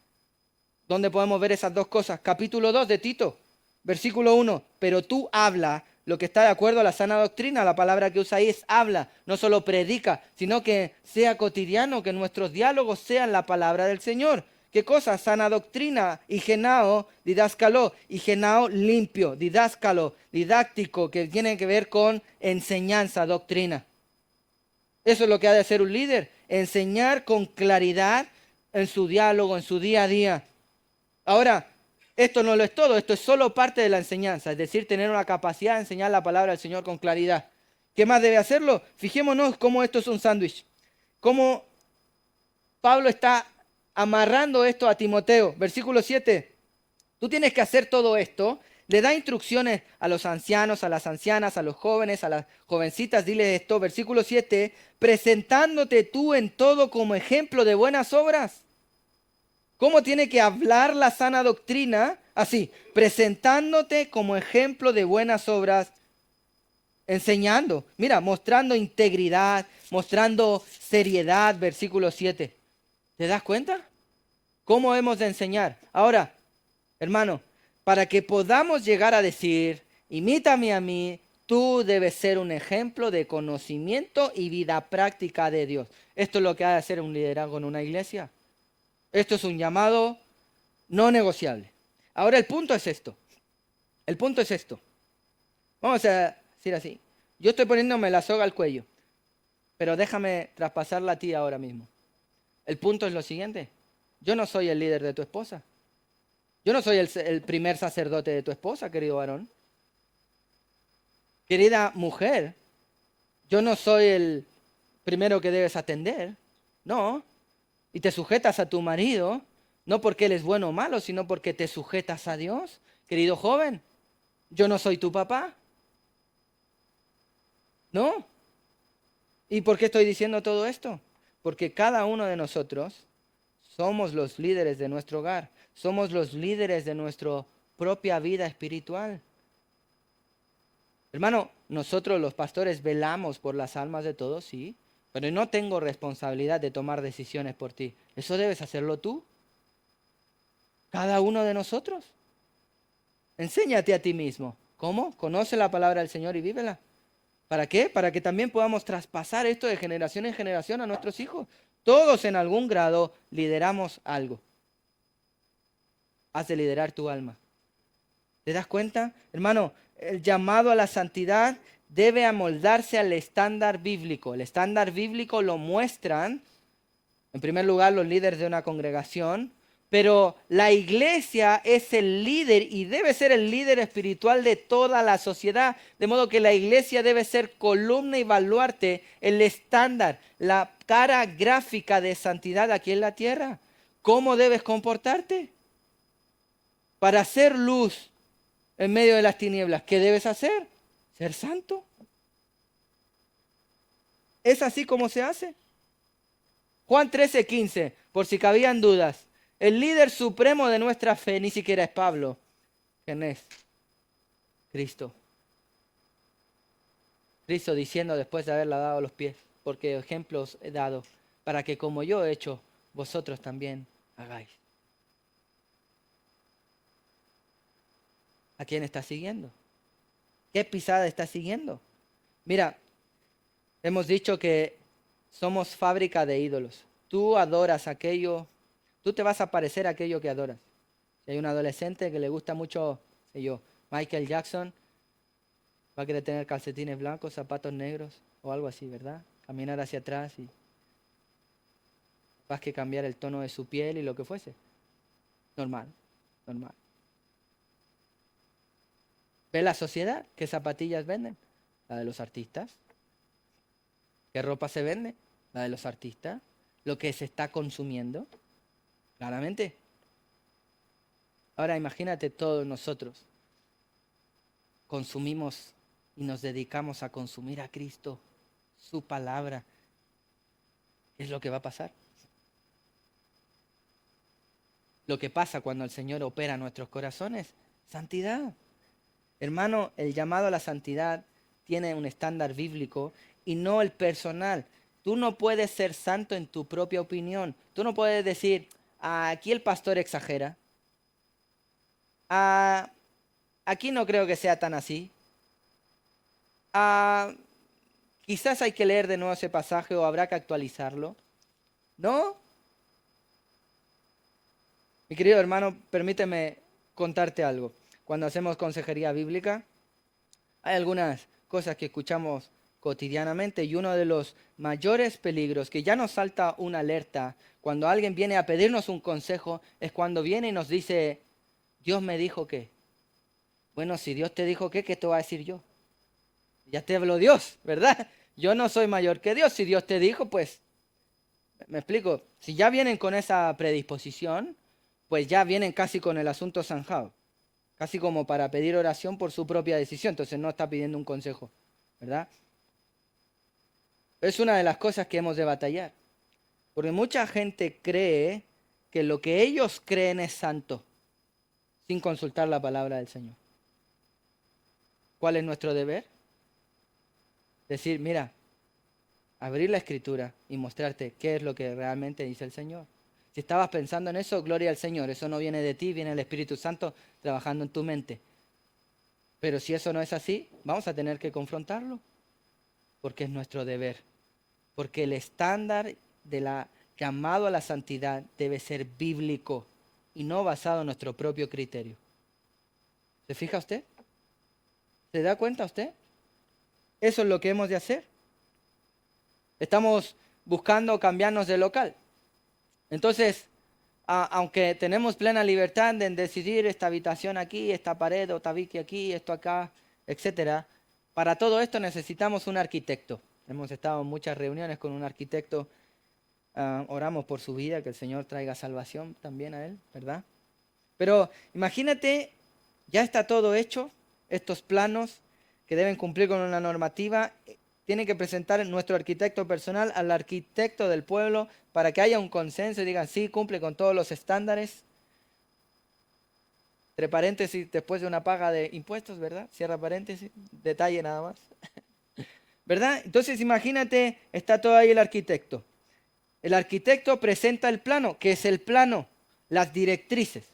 ¿Dónde podemos ver esas dos cosas? Capítulo 2 de Tito, versículo 1. Pero tú habla lo que está de acuerdo a la sana doctrina. La palabra que usa ahí es habla, no solo predica, sino que sea cotidiano, que nuestros diálogos sean la palabra del Señor. ¿Qué cosa? Sana doctrina, higenao, didáscalo, higenao limpio, didáscalo, didáctico, que tiene que ver con enseñanza, doctrina. Eso es lo que ha de hacer un líder, enseñar con claridad en su diálogo, en su día a día. Ahora, esto no lo es todo, esto es solo parte de la enseñanza, es decir, tener una capacidad de enseñar la palabra del Señor con claridad. ¿Qué más debe hacerlo? Fijémonos cómo esto es un sándwich, cómo Pablo está amarrando esto a Timoteo. Versículo 7, tú tienes que hacer todo esto. Le da instrucciones a los ancianos, a las ancianas, a los jóvenes, a las jovencitas. Dile esto, versículo 7, presentándote tú en todo como ejemplo de buenas obras. ¿Cómo tiene que hablar la sana doctrina? Así, presentándote como ejemplo de buenas obras, enseñando, mira, mostrando integridad, mostrando seriedad, versículo 7. ¿Te das cuenta? ¿Cómo hemos de enseñar? Ahora, hermano, para que podamos llegar a decir, imítame a mí, tú debes ser un ejemplo de conocimiento y vida práctica de Dios. Esto es lo que ha de hacer un liderazgo en una iglesia. Esto es un llamado no negociable. Ahora el punto es esto. El punto es esto. Vamos a decir así. Yo estoy poniéndome la soga al cuello, pero déjame traspasarla a ti ahora mismo. El punto es lo siguiente. Yo no soy el líder de tu esposa. Yo no soy el primer sacerdote de tu esposa, querido varón. Querida mujer, yo no soy el primero que debes atender. No. Y te sujetas a tu marido, no porque él es bueno o malo, sino porque te sujetas a Dios. Querido joven, yo no soy tu papá. No. ¿Y por qué estoy diciendo todo esto? Porque cada uno de nosotros somos los líderes de nuestro hogar. Somos los líderes de nuestra propia vida espiritual. Hermano, nosotros los pastores velamos por las almas de todos, sí, pero no tengo responsabilidad de tomar decisiones por ti. Eso debes hacerlo tú. Cada uno de nosotros. Enséñate a ti mismo. ¿Cómo? Conoce la palabra del Señor y vívela. ¿Para qué? Para que también podamos traspasar esto de generación en generación a nuestros hijos. Todos en algún grado lideramos algo. Has de liderar tu alma. ¿Te das cuenta? Hermano, el llamado a la santidad debe amoldarse al estándar bíblico. El estándar bíblico lo muestran, en primer lugar, los líderes de una congregación, pero la iglesia es el líder y debe ser el líder espiritual de toda la sociedad. De modo que la iglesia debe ser columna y baluarte, el estándar, la cara gráfica de santidad aquí en la tierra. ¿Cómo debes comportarte? Para hacer luz en medio de las tinieblas, ¿qué debes hacer? Ser santo. ¿Es así como se hace? Juan 13:15, por si cabían dudas. El líder supremo de nuestra fe ni siquiera es Pablo. ¿Quién es? Cristo. Cristo diciendo después de haberla dado a los pies, porque ejemplos he dado, para que como yo he hecho, vosotros también hagáis. ¿A quién está siguiendo? ¿Qué pisada está siguiendo? Mira, hemos dicho que somos fábrica de ídolos. Tú adoras aquello, tú te vas a parecer a aquello que adoras. Si hay un adolescente que le gusta mucho, sé yo, Michael Jackson, va a querer tener calcetines blancos, zapatos negros, o algo así, ¿verdad? Caminar hacia atrás y capaz que cambiar el tono de su piel y lo que fuese. Normal, normal. ¿Ve la sociedad? ¿Qué zapatillas venden? La de los artistas. ¿Qué ropa se vende? La de los artistas. Lo que se está consumiendo, claramente. Ahora imagínate todos nosotros consumimos y nos dedicamos a consumir a Cristo, su palabra. ¿Qué es lo que va a pasar? Lo que pasa cuando el Señor opera en nuestros corazones, santidad. Hermano, el llamado a la santidad tiene un estándar bíblico y no el personal. Tú no puedes ser santo en tu propia opinión. Tú no puedes decir, aquí el pastor exagera. Aquí no creo que sea tan así. Quizás hay que leer de nuevo ese pasaje o habrá que actualizarlo. ¿No? Mi querido hermano, permíteme contarte algo. Cuando hacemos consejería bíblica, hay algunas cosas que escuchamos cotidianamente y uno de los mayores peligros que ya nos salta una alerta cuando alguien viene a pedirnos un consejo es cuando viene y nos dice, Dios me dijo que. Bueno, si Dios te dijo que, ¿qué te voy a decir yo? Ya te habló Dios, ¿verdad? Yo no soy mayor que Dios. Si Dios te dijo, pues, me explico. Si ya vienen con esa predisposición, pues ya vienen casi con el asunto zanjado. Casi como para pedir oración por su propia decisión. Entonces no está pidiendo un consejo, ¿verdad? Es una de las cosas que hemos de batallar. Porque mucha gente cree que lo que ellos creen es santo, sin consultar la palabra del Señor. ¿Cuál es nuestro deber? Decir, mira, abrir la escritura y mostrarte qué es lo que realmente dice el Señor. Si estabas pensando en eso, gloria al Señor. Eso no viene de ti, viene el Espíritu Santo trabajando en tu mente. Pero si eso no es así, vamos a tener que confrontarlo, porque es nuestro deber. Porque el estándar de la llamado a la santidad debe ser bíblico y no basado en nuestro propio criterio. ¿Se fija usted? ¿Se da cuenta usted? Eso es lo que hemos de hacer. Estamos buscando cambiarnos de local. Entonces, aunque tenemos plena libertad en decidir esta habitación aquí, esta pared o tabique aquí, esto acá, etcétera, para todo esto necesitamos un arquitecto. Hemos estado en muchas reuniones con un arquitecto. Oramos por su vida, que el Señor traiga salvación también a él, ¿verdad? Pero imagínate, ya está todo hecho, estos planos que deben cumplir con una normativa, tiene que presentar nuestro arquitecto personal al arquitecto del pueblo para que haya un consenso y digan, sí, cumple con todos los estándares. Entre paréntesis, después de una paga de impuestos, ¿verdad? Cierra paréntesis, detalle nada más. ¿Verdad? Entonces imagínate, está todo ahí el arquitecto. El arquitecto presenta el plano. ¿Qué es el plano? Las directrices.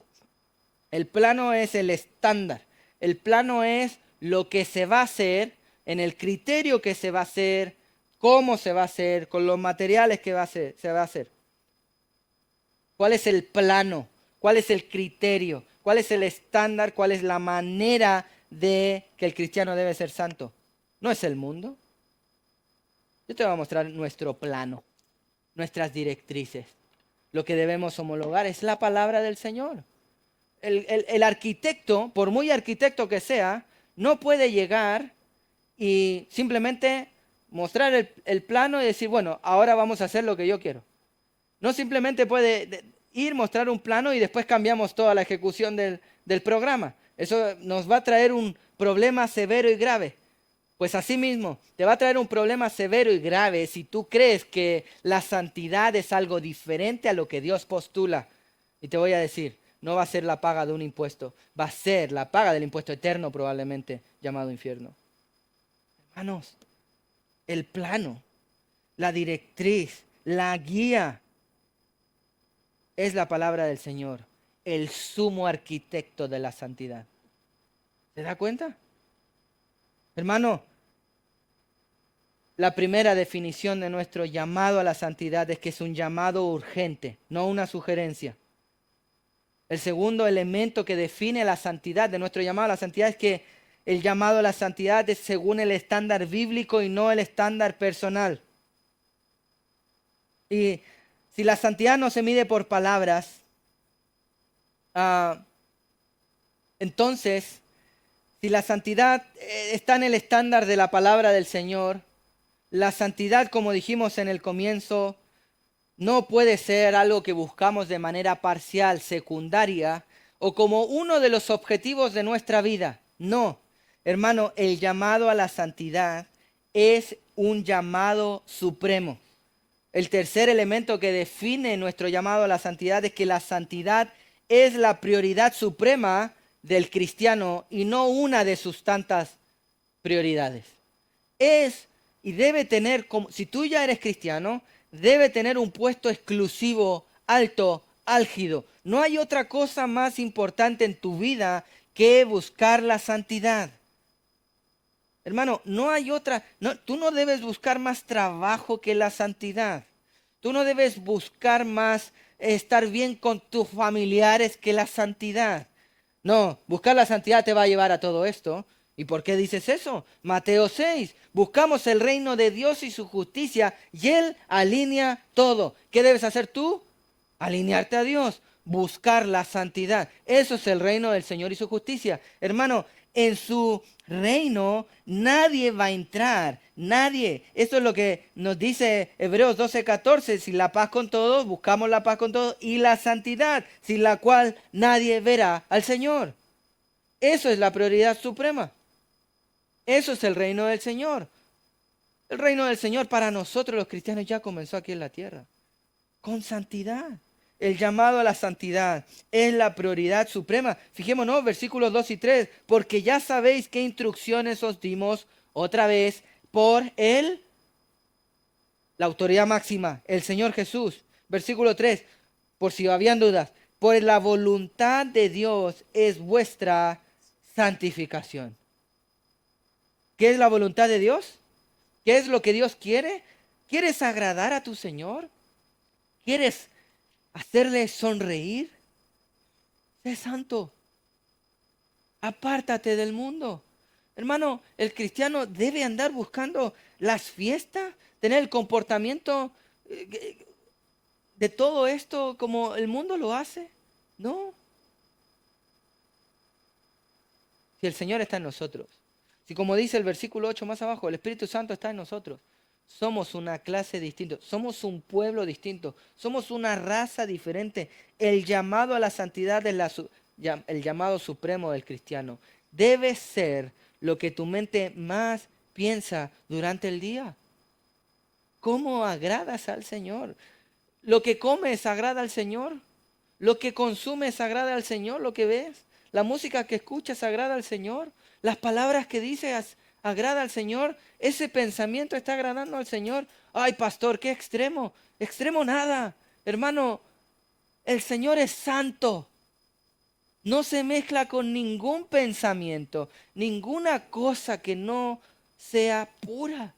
El plano es el estándar. El plano es lo que se va a hacer, en el criterio que se va a hacer, cómo se va a hacer, con los materiales que se va a hacer. ¿Cuál es el plano? ¿Cuál es el criterio? ¿Cuál es el estándar? ¿Cuál es la manera de que el cristiano debe ser santo? No es el mundo. Yo te voy a mostrar nuestro plano, nuestras directrices. Lo que debemos homologar es la palabra del Señor. El arquitecto, por muy arquitecto que sea, no puede llegar y simplemente mostrar el plano y decir, bueno, ahora vamos a hacer lo que yo quiero. No simplemente puede ir, mostrar un plano y después cambiamos toda la ejecución del programa. Eso nos va a traer un problema severo y grave. Pues asimismo, te va a traer un problema severo y grave si tú crees que la santidad es algo diferente a lo que Dios postula. Y te voy a decir, no va a ser la paga de un impuesto, va a ser la paga del impuesto eterno probablemente llamado infierno. Hermanos, el plano, la directriz, la guía es la palabra del Señor, el sumo arquitecto de la santidad. ¿Se da cuenta? Hermano, la primera definición de nuestro llamado a la santidad es que es un llamado urgente, no una sugerencia. El segundo elemento que define la santidad de nuestro llamado a la santidad es que el llamado a la santidad es según el estándar bíblico y no el estándar personal. Y si la santidad no se mide por palabras, entonces, si la santidad está en el estándar de la palabra del Señor, la santidad, como dijimos en el comienzo, no puede ser algo que buscamos de manera parcial, secundaria, o como uno de los objetivos de nuestra vida. No, hermano, el llamado a la santidad es un llamado supremo. El tercer elemento que define nuestro llamado a la santidad es que la santidad es la prioridad suprema del cristiano y no una de sus tantas prioridades. Es y debe tener, si tú ya eres cristiano, debe tener un puesto exclusivo, alto, álgido. No hay otra cosa más importante en tu vida que buscar la santidad. Hermano, no hay otra, tú no debes buscar más trabajo que la santidad. Tú no debes buscar más estar bien con tus familiares que la santidad. No, buscar la santidad te va a llevar a todo esto. ¿Y por qué dices eso? Mateo 6, buscamos el reino de Dios y su justicia y Él alinea todo. ¿Qué debes hacer tú? Alinearte a Dios, buscar la santidad. Eso es el reino del Señor y su justicia. Hermano, en su reino nadie va a entrar, nadie. Eso es lo que nos dice Hebreos 12:14. Si la paz con todos, buscamos la paz con todos y la santidad, sin la cual nadie verá al Señor. Eso es la prioridad suprema. Eso es el reino del Señor. El reino del Señor para nosotros los cristianos ya comenzó aquí en la tierra, con santidad. El llamado a la santidad es la prioridad suprema. Fijémonos, versículos 2 y 3. Porque ya sabéis qué instrucciones os dimos otra vez por la autoridad máxima, el Señor Jesús. Versículo 3. Por si habían dudas. Por la voluntad de Dios es vuestra santificación. ¿Qué es la voluntad de Dios? ¿Qué es lo que Dios quiere? ¿Quieres agradar a tu Señor? ¿Quieres hacerle sonreír? Sé santo. Apártate del mundo. Hermano, el cristiano debe andar buscando las fiestas, tener el comportamiento de todo esto como el mundo lo hace. No. Si el Señor está en nosotros, si como dice el versículo 8 más abajo, el Espíritu Santo está en nosotros, somos una clase distinta, somos un pueblo distinto, somos una raza diferente. El llamado a la santidad es el llamado supremo del cristiano. Debe ser lo que tu mente más piensa durante el día. ¿Cómo agradas al Señor? Lo que comes agrada al Señor. Lo que consumes agrada al Señor, lo que ves. La música que escuchas agrada al Señor. Las palabras que dices agrada al Señor. Ese pensamiento está agradando al Señor. Ay, pastor, qué extremo. Extremo nada. Hermano, el Señor es santo. No se mezcla con ningún pensamiento, ninguna cosa que no sea pura.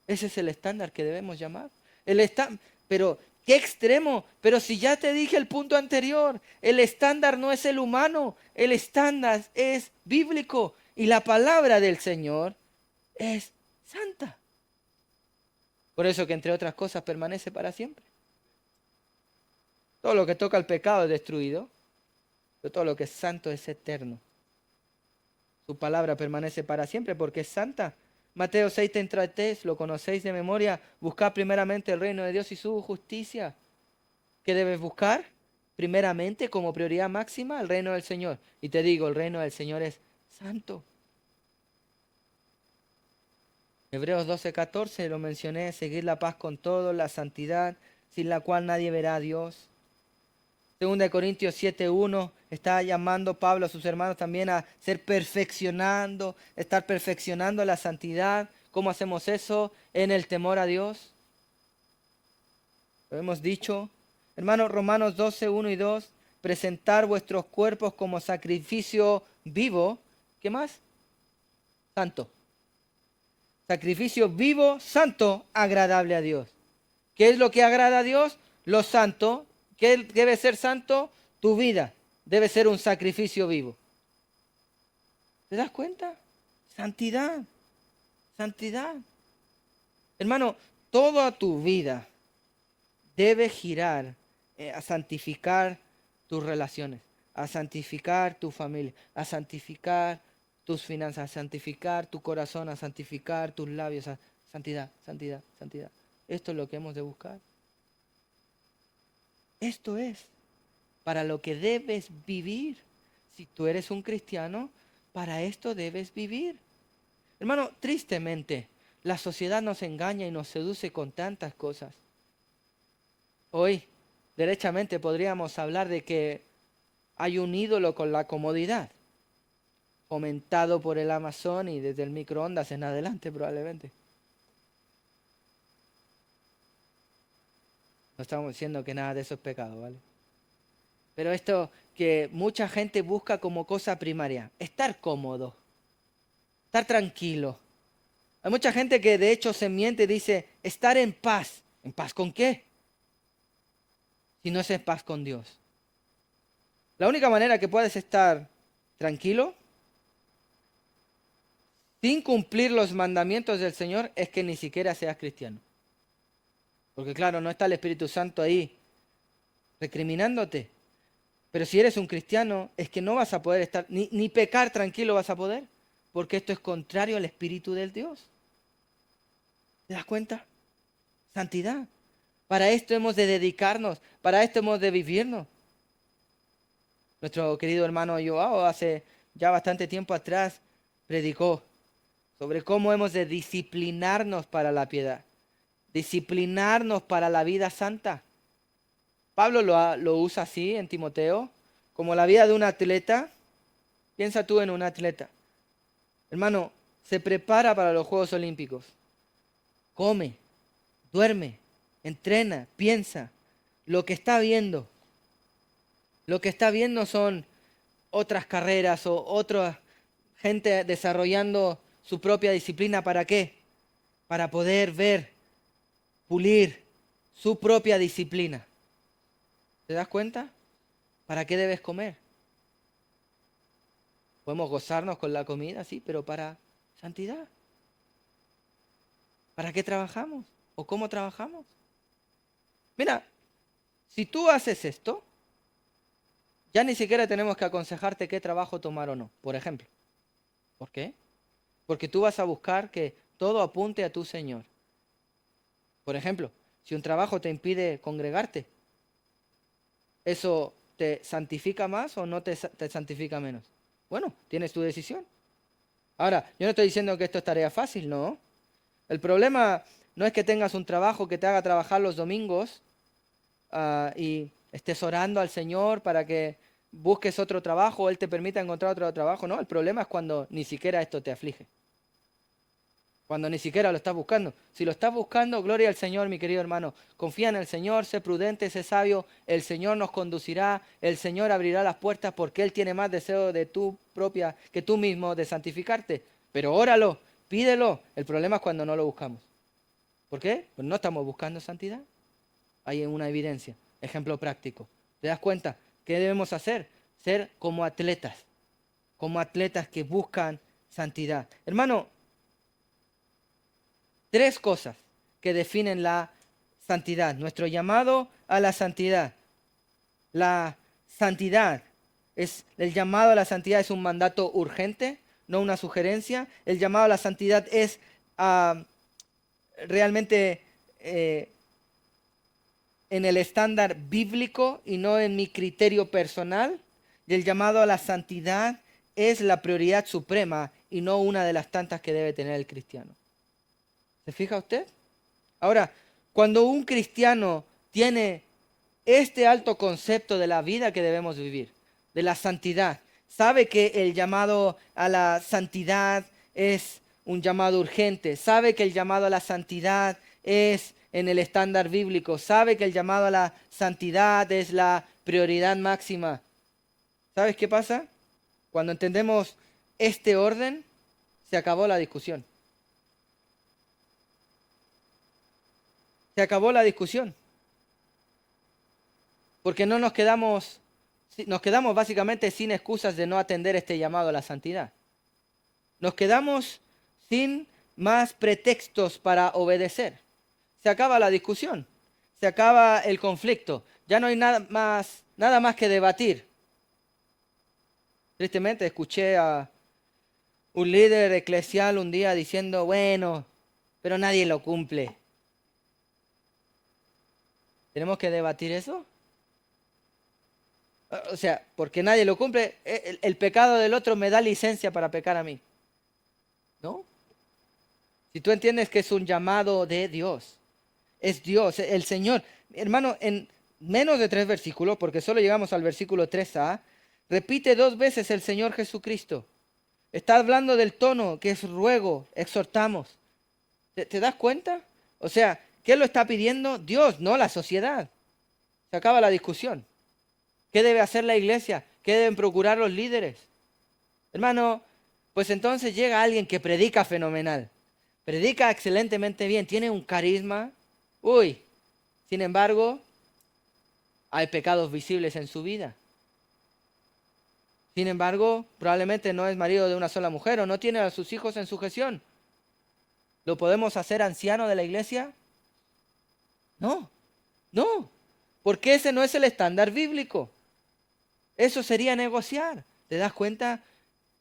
Ese es el estándar que debemos llamar. Pero, ¿qué extremo? Pero si ya te dije el punto anterior, el estándar no es el humano, el estándar es bíblico y la palabra del Señor es santa. Por eso que entre otras cosas permanece para siempre. Todo lo que toca el pecado es destruido, pero todo lo que es santo es eterno. Su palabra permanece para siempre porque es santa. Mateo 6:33, lo conocéis de memoria. Buscad primeramente el reino de Dios y su justicia. ¿Qué debes buscar? Primeramente, como prioridad máxima, el reino del Señor. Y te digo, el reino del Señor es santo. Hebreos 12:14, lo mencioné, seguir la paz con todos, la santidad, sin la cual nadie verá a Dios. 2 Corintios 7:1 está llamando Pablo a sus hermanos también a estar perfeccionando la santidad. ¿Cómo hacemos eso? En el temor a Dios. Lo hemos dicho. Hermanos, Romanos 12:1 y 2, presentar vuestros cuerpos como sacrificio vivo. ¿Qué más? Santo. Sacrificio vivo, santo, agradable a Dios. ¿Qué es lo que agrada a Dios? Lo santo. ¿Qué debe ser santo? Tu vida debe ser un sacrificio vivo. ¿Te das cuenta? Santidad, santidad. Hermano, toda tu vida debe girar a santificar tus relaciones, a santificar tu familia, a santificar tus finanzas, a santificar tu corazón, a santificar tus labios, a santidad, santidad, santidad. Esto es lo que hemos de buscar. Esto es para lo que debes vivir. Si tú eres un cristiano, para esto debes vivir. Hermano, tristemente, la sociedad nos engaña y nos seduce con tantas cosas. Hoy, derechamente, podríamos hablar de que hay un ídolo con la comodidad, fomentado por el Amazon y desde el microondas en adelante probablemente. No estamos diciendo que nada de eso es pecado, ¿vale? Pero esto que mucha gente busca como cosa primaria, estar cómodo, estar tranquilo. Hay mucha gente que de hecho se miente y dice, estar en paz. ¿En paz con qué? Si no es en paz con Dios. La única manera que puedes estar tranquilo sin cumplir los mandamientos del Señor es que ni siquiera seas cristiano. Porque claro, no está el Espíritu Santo ahí recriminándote. Pero si eres un cristiano, es que no vas a poder estar, ni pecar tranquilo vas a poder, porque esto es contrario al Espíritu del Dios. ¿Te das cuenta? Santidad. Para esto hemos de dedicarnos, para esto hemos de vivirnos. Nuestro querido hermano Joao hace ya bastante tiempo atrás predicó sobre cómo hemos de disciplinarnos para la piedad, disciplinarnos para la vida santa. Pablo lo usa así en Timoteo, como la vida de un atleta. Piensa tú en un atleta. Hermano, se prepara para los Juegos Olímpicos. Come, duerme, entrena, piensa. Lo que está viendo son otras carreras o otra gente desarrollando su propia disciplina. ¿Para qué? Para poder ver, pulir su propia disciplina. ¿Te das cuenta? ¿Para qué debes comer? Podemos gozarnos con la comida, sí, pero para santidad. ¿Para qué trabajamos? ¿O cómo trabajamos? Mira, si tú haces esto, ya ni siquiera tenemos que aconsejarte qué trabajo tomar o no, por ejemplo. ¿Por qué? Porque tú vas a buscar que todo apunte a tu Señor. Por ejemplo, si un trabajo te impide congregarte, ¿eso te santifica más o no te santifica menos? Bueno, tienes tu decisión. Ahora, yo no estoy diciendo que esto es tarea fácil, no. El problema no es que tengas un trabajo que te haga trabajar los domingos y estés orando al Señor para que busques otro trabajo o Él te permita encontrar otro trabajo. No, el problema es cuando ni siquiera esto te aflige. Cuando ni siquiera lo estás buscando. Si lo estás buscando, gloria al Señor, mi querido hermano. Confía en el Señor, sé prudente, sé sabio. El Señor nos conducirá, el Señor abrirá las puertas porque Él tiene más deseo de tu propia que tú mismo de santificarte. Pero óralo, pídelo. El problema es cuando no lo buscamos. ¿Por qué? Pues no estamos buscando santidad. Hay una evidencia, ejemplo práctico. ¿Te das cuenta? ¿Qué debemos hacer? Ser como atletas que buscan santidad. Hermano, 3 cosas que definen la santidad, nuestro llamado a la santidad. La santidad el llamado a la santidad es un mandato urgente, no una sugerencia. El llamado a la santidad es realmente en el estándar bíblico y no en mi criterio personal. Y el llamado a la santidad es la prioridad suprema y no una de las tantas que debe tener el cristiano. ¿Se fija usted? Ahora, cuando un cristiano tiene este alto concepto de la vida que debemos vivir, de la santidad, sabe que el llamado a la santidad es un llamado urgente, sabe que el llamado a la santidad es en el estándar bíblico, sabe que el llamado a la santidad es la prioridad máxima. ¿Sabes qué pasa? Cuando entendemos este orden, se acabó la discusión. Se acabó la discusión. Porque nos quedamos básicamente sin excusas de no atender este llamado a la santidad. Nos quedamos sin más pretextos para obedecer. Se acaba la discusión, se acaba el conflicto, ya no hay nada más que debatir. Tristemente escuché a un líder eclesial un día diciendo, bueno, pero nadie lo cumple. ¿Tenemos que debatir eso? O sea, porque nadie lo cumple, el pecado del otro me da licencia para pecar a mí. ¿No? Si tú entiendes que es un llamado de Dios, es Dios, el Señor. Hermano, en menos de 3 versículos, porque solo llegamos al versículo 3a, repite 2 veces el Señor Jesucristo. Está hablando del tono que es ruego, exhortamos. ¿Te das cuenta? O sea, ¿qué lo está pidiendo? Dios, no la sociedad. Se acaba la discusión. ¿Qué debe hacer la iglesia? ¿Qué deben procurar los líderes? Hermano, pues entonces llega alguien que predica fenomenal. Predica excelentemente bien, tiene un carisma. Uy, sin embargo, hay pecados visibles en su vida. Sin embargo, probablemente no es marido de una sola mujer o no tiene a sus hijos en sujeción. ¿Lo podemos hacer anciano de la iglesia? No, no, porque ese no es el estándar bíblico. Eso sería negociar. ¿Te das cuenta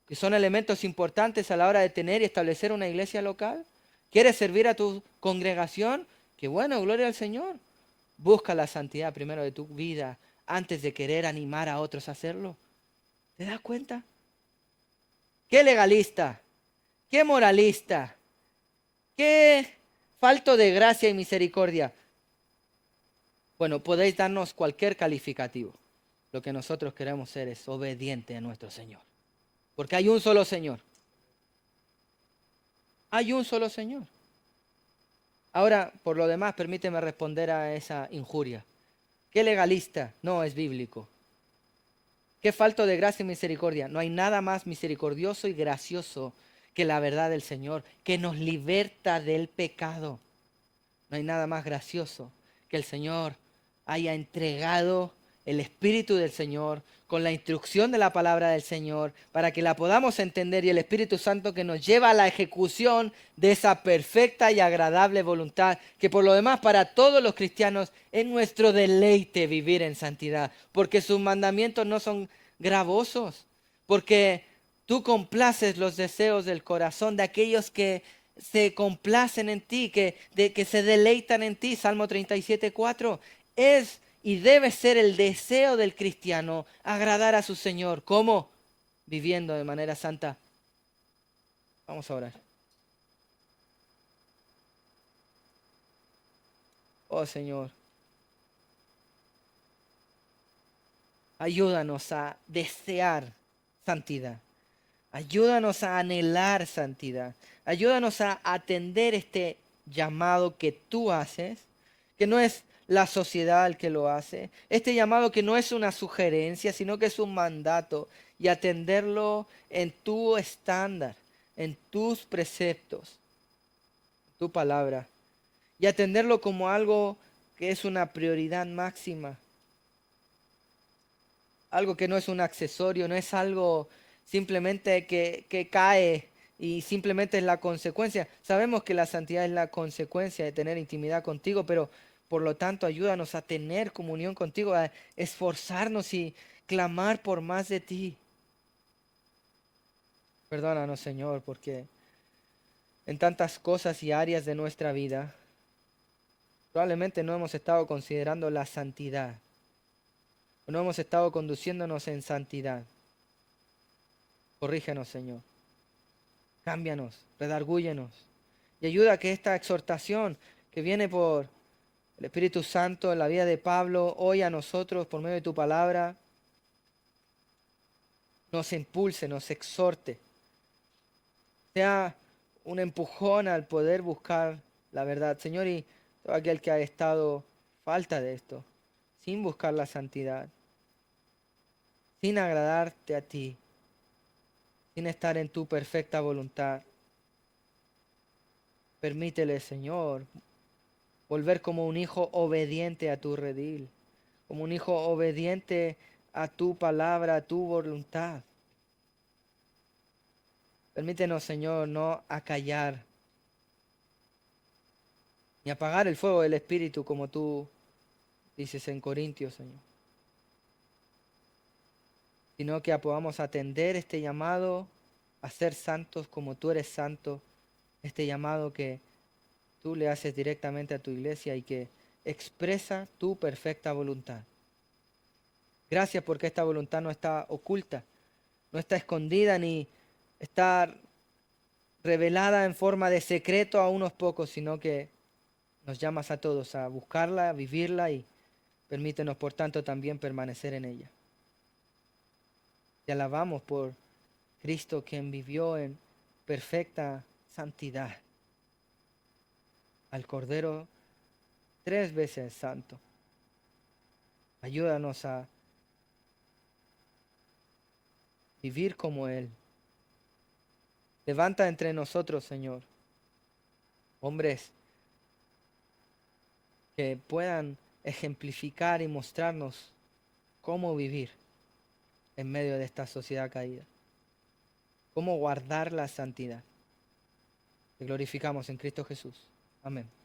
que son elementos importantes a la hora de tener y establecer una iglesia local? ¿Quieres servir a tu congregación? Qué bueno, gloria al Señor. Busca la santidad primero de tu vida antes de querer animar a otros a hacerlo. ¿Te das cuenta? Qué legalista, qué moralista, qué falto de gracia y misericordia. Bueno, podéis darnos cualquier calificativo. Lo que nosotros queremos ser es obediente a nuestro Señor. Porque hay un solo Señor. Hay un solo Señor. Ahora, por lo demás, permíteme responder a esa injuria. ¿Qué legalista? No es bíblico. ¿Qué falto de gracia y misericordia? No hay nada más misericordioso y gracioso que la verdad del Señor, que nos liberta del pecado. No hay nada más gracioso que el Señor haya entregado el Espíritu del Señor con la instrucción de la palabra del Señor para que la podamos entender y el Espíritu Santo que nos lleva a la ejecución de esa perfecta y agradable voluntad que por lo demás para todos los cristianos es nuestro deleite vivir en santidad porque sus mandamientos no son gravosos, porque tú complaces los deseos del corazón de aquellos que se complacen en ti, que se deleitan en ti. Salmo 37:4 es y debe ser el deseo del cristiano agradar a su Señor. ¿Cómo? Viviendo de manera santa. Vamos a orar. Oh Señor, ayúdanos a desear santidad. Ayúdanos a anhelar santidad. Ayúdanos a atender este llamado que tú haces, que no es la sociedad el que lo hace. Este llamado que no es una sugerencia, sino que es un mandato. Y atenderlo en tu estándar, en tus preceptos, tu palabra. Y atenderlo como algo que es una prioridad máxima. Algo que no es un accesorio, no es algo simplemente que cae y simplemente es la consecuencia. Sabemos que la santidad es la consecuencia de tener intimidad contigo, pero por lo tanto ayúdanos a tener comunión contigo, a esforzarnos y clamar por más de ti. Perdónanos, Señor, porque en tantas cosas y áreas de nuestra vida probablemente no hemos estado considerando la santidad, o no hemos estado conduciéndonos en santidad. Corrígenos, Señor. Cámbianos, redargúyenos y ayuda a que esta exhortación que viene por el Espíritu Santo en la vida de Pablo, hoy a nosotros por medio de tu palabra, nos impulse, nos exhorte, sea un empujón al poder buscar la verdad. Señor, y todo aquel que ha estado falta de esto, sin buscar la santidad, sin agradarte a ti, sin estar en tu perfecta voluntad, permítele, Señor, volver como un hijo obediente a tu redil, como un hijo obediente a tu palabra, a tu voluntad. Permítenos, Señor, no acallar ni apagar el fuego del Espíritu como tú dices en Corintios, Señor, sino que podamos atender este llamado a ser santos como tú eres santo, este llamado que tú le haces directamente a tu iglesia y que expresa tu perfecta voluntad. Gracias porque esta voluntad no está oculta, no está escondida ni está revelada en forma de secreto a unos pocos, sino que nos llamas a todos a buscarla, a vivirla y permítenos por tanto también permanecer en ella. Te alabamos por Cristo quien vivió en perfecta santidad, al Cordero 3 veces santo. Ayúdanos a vivir como Él. Levanta entre nosotros, Señor, hombres que puedan ejemplificar y mostrarnos cómo vivir en medio de esta sociedad caída, cómo guardar la santidad. Te glorificamos en Cristo Jesús. Amén.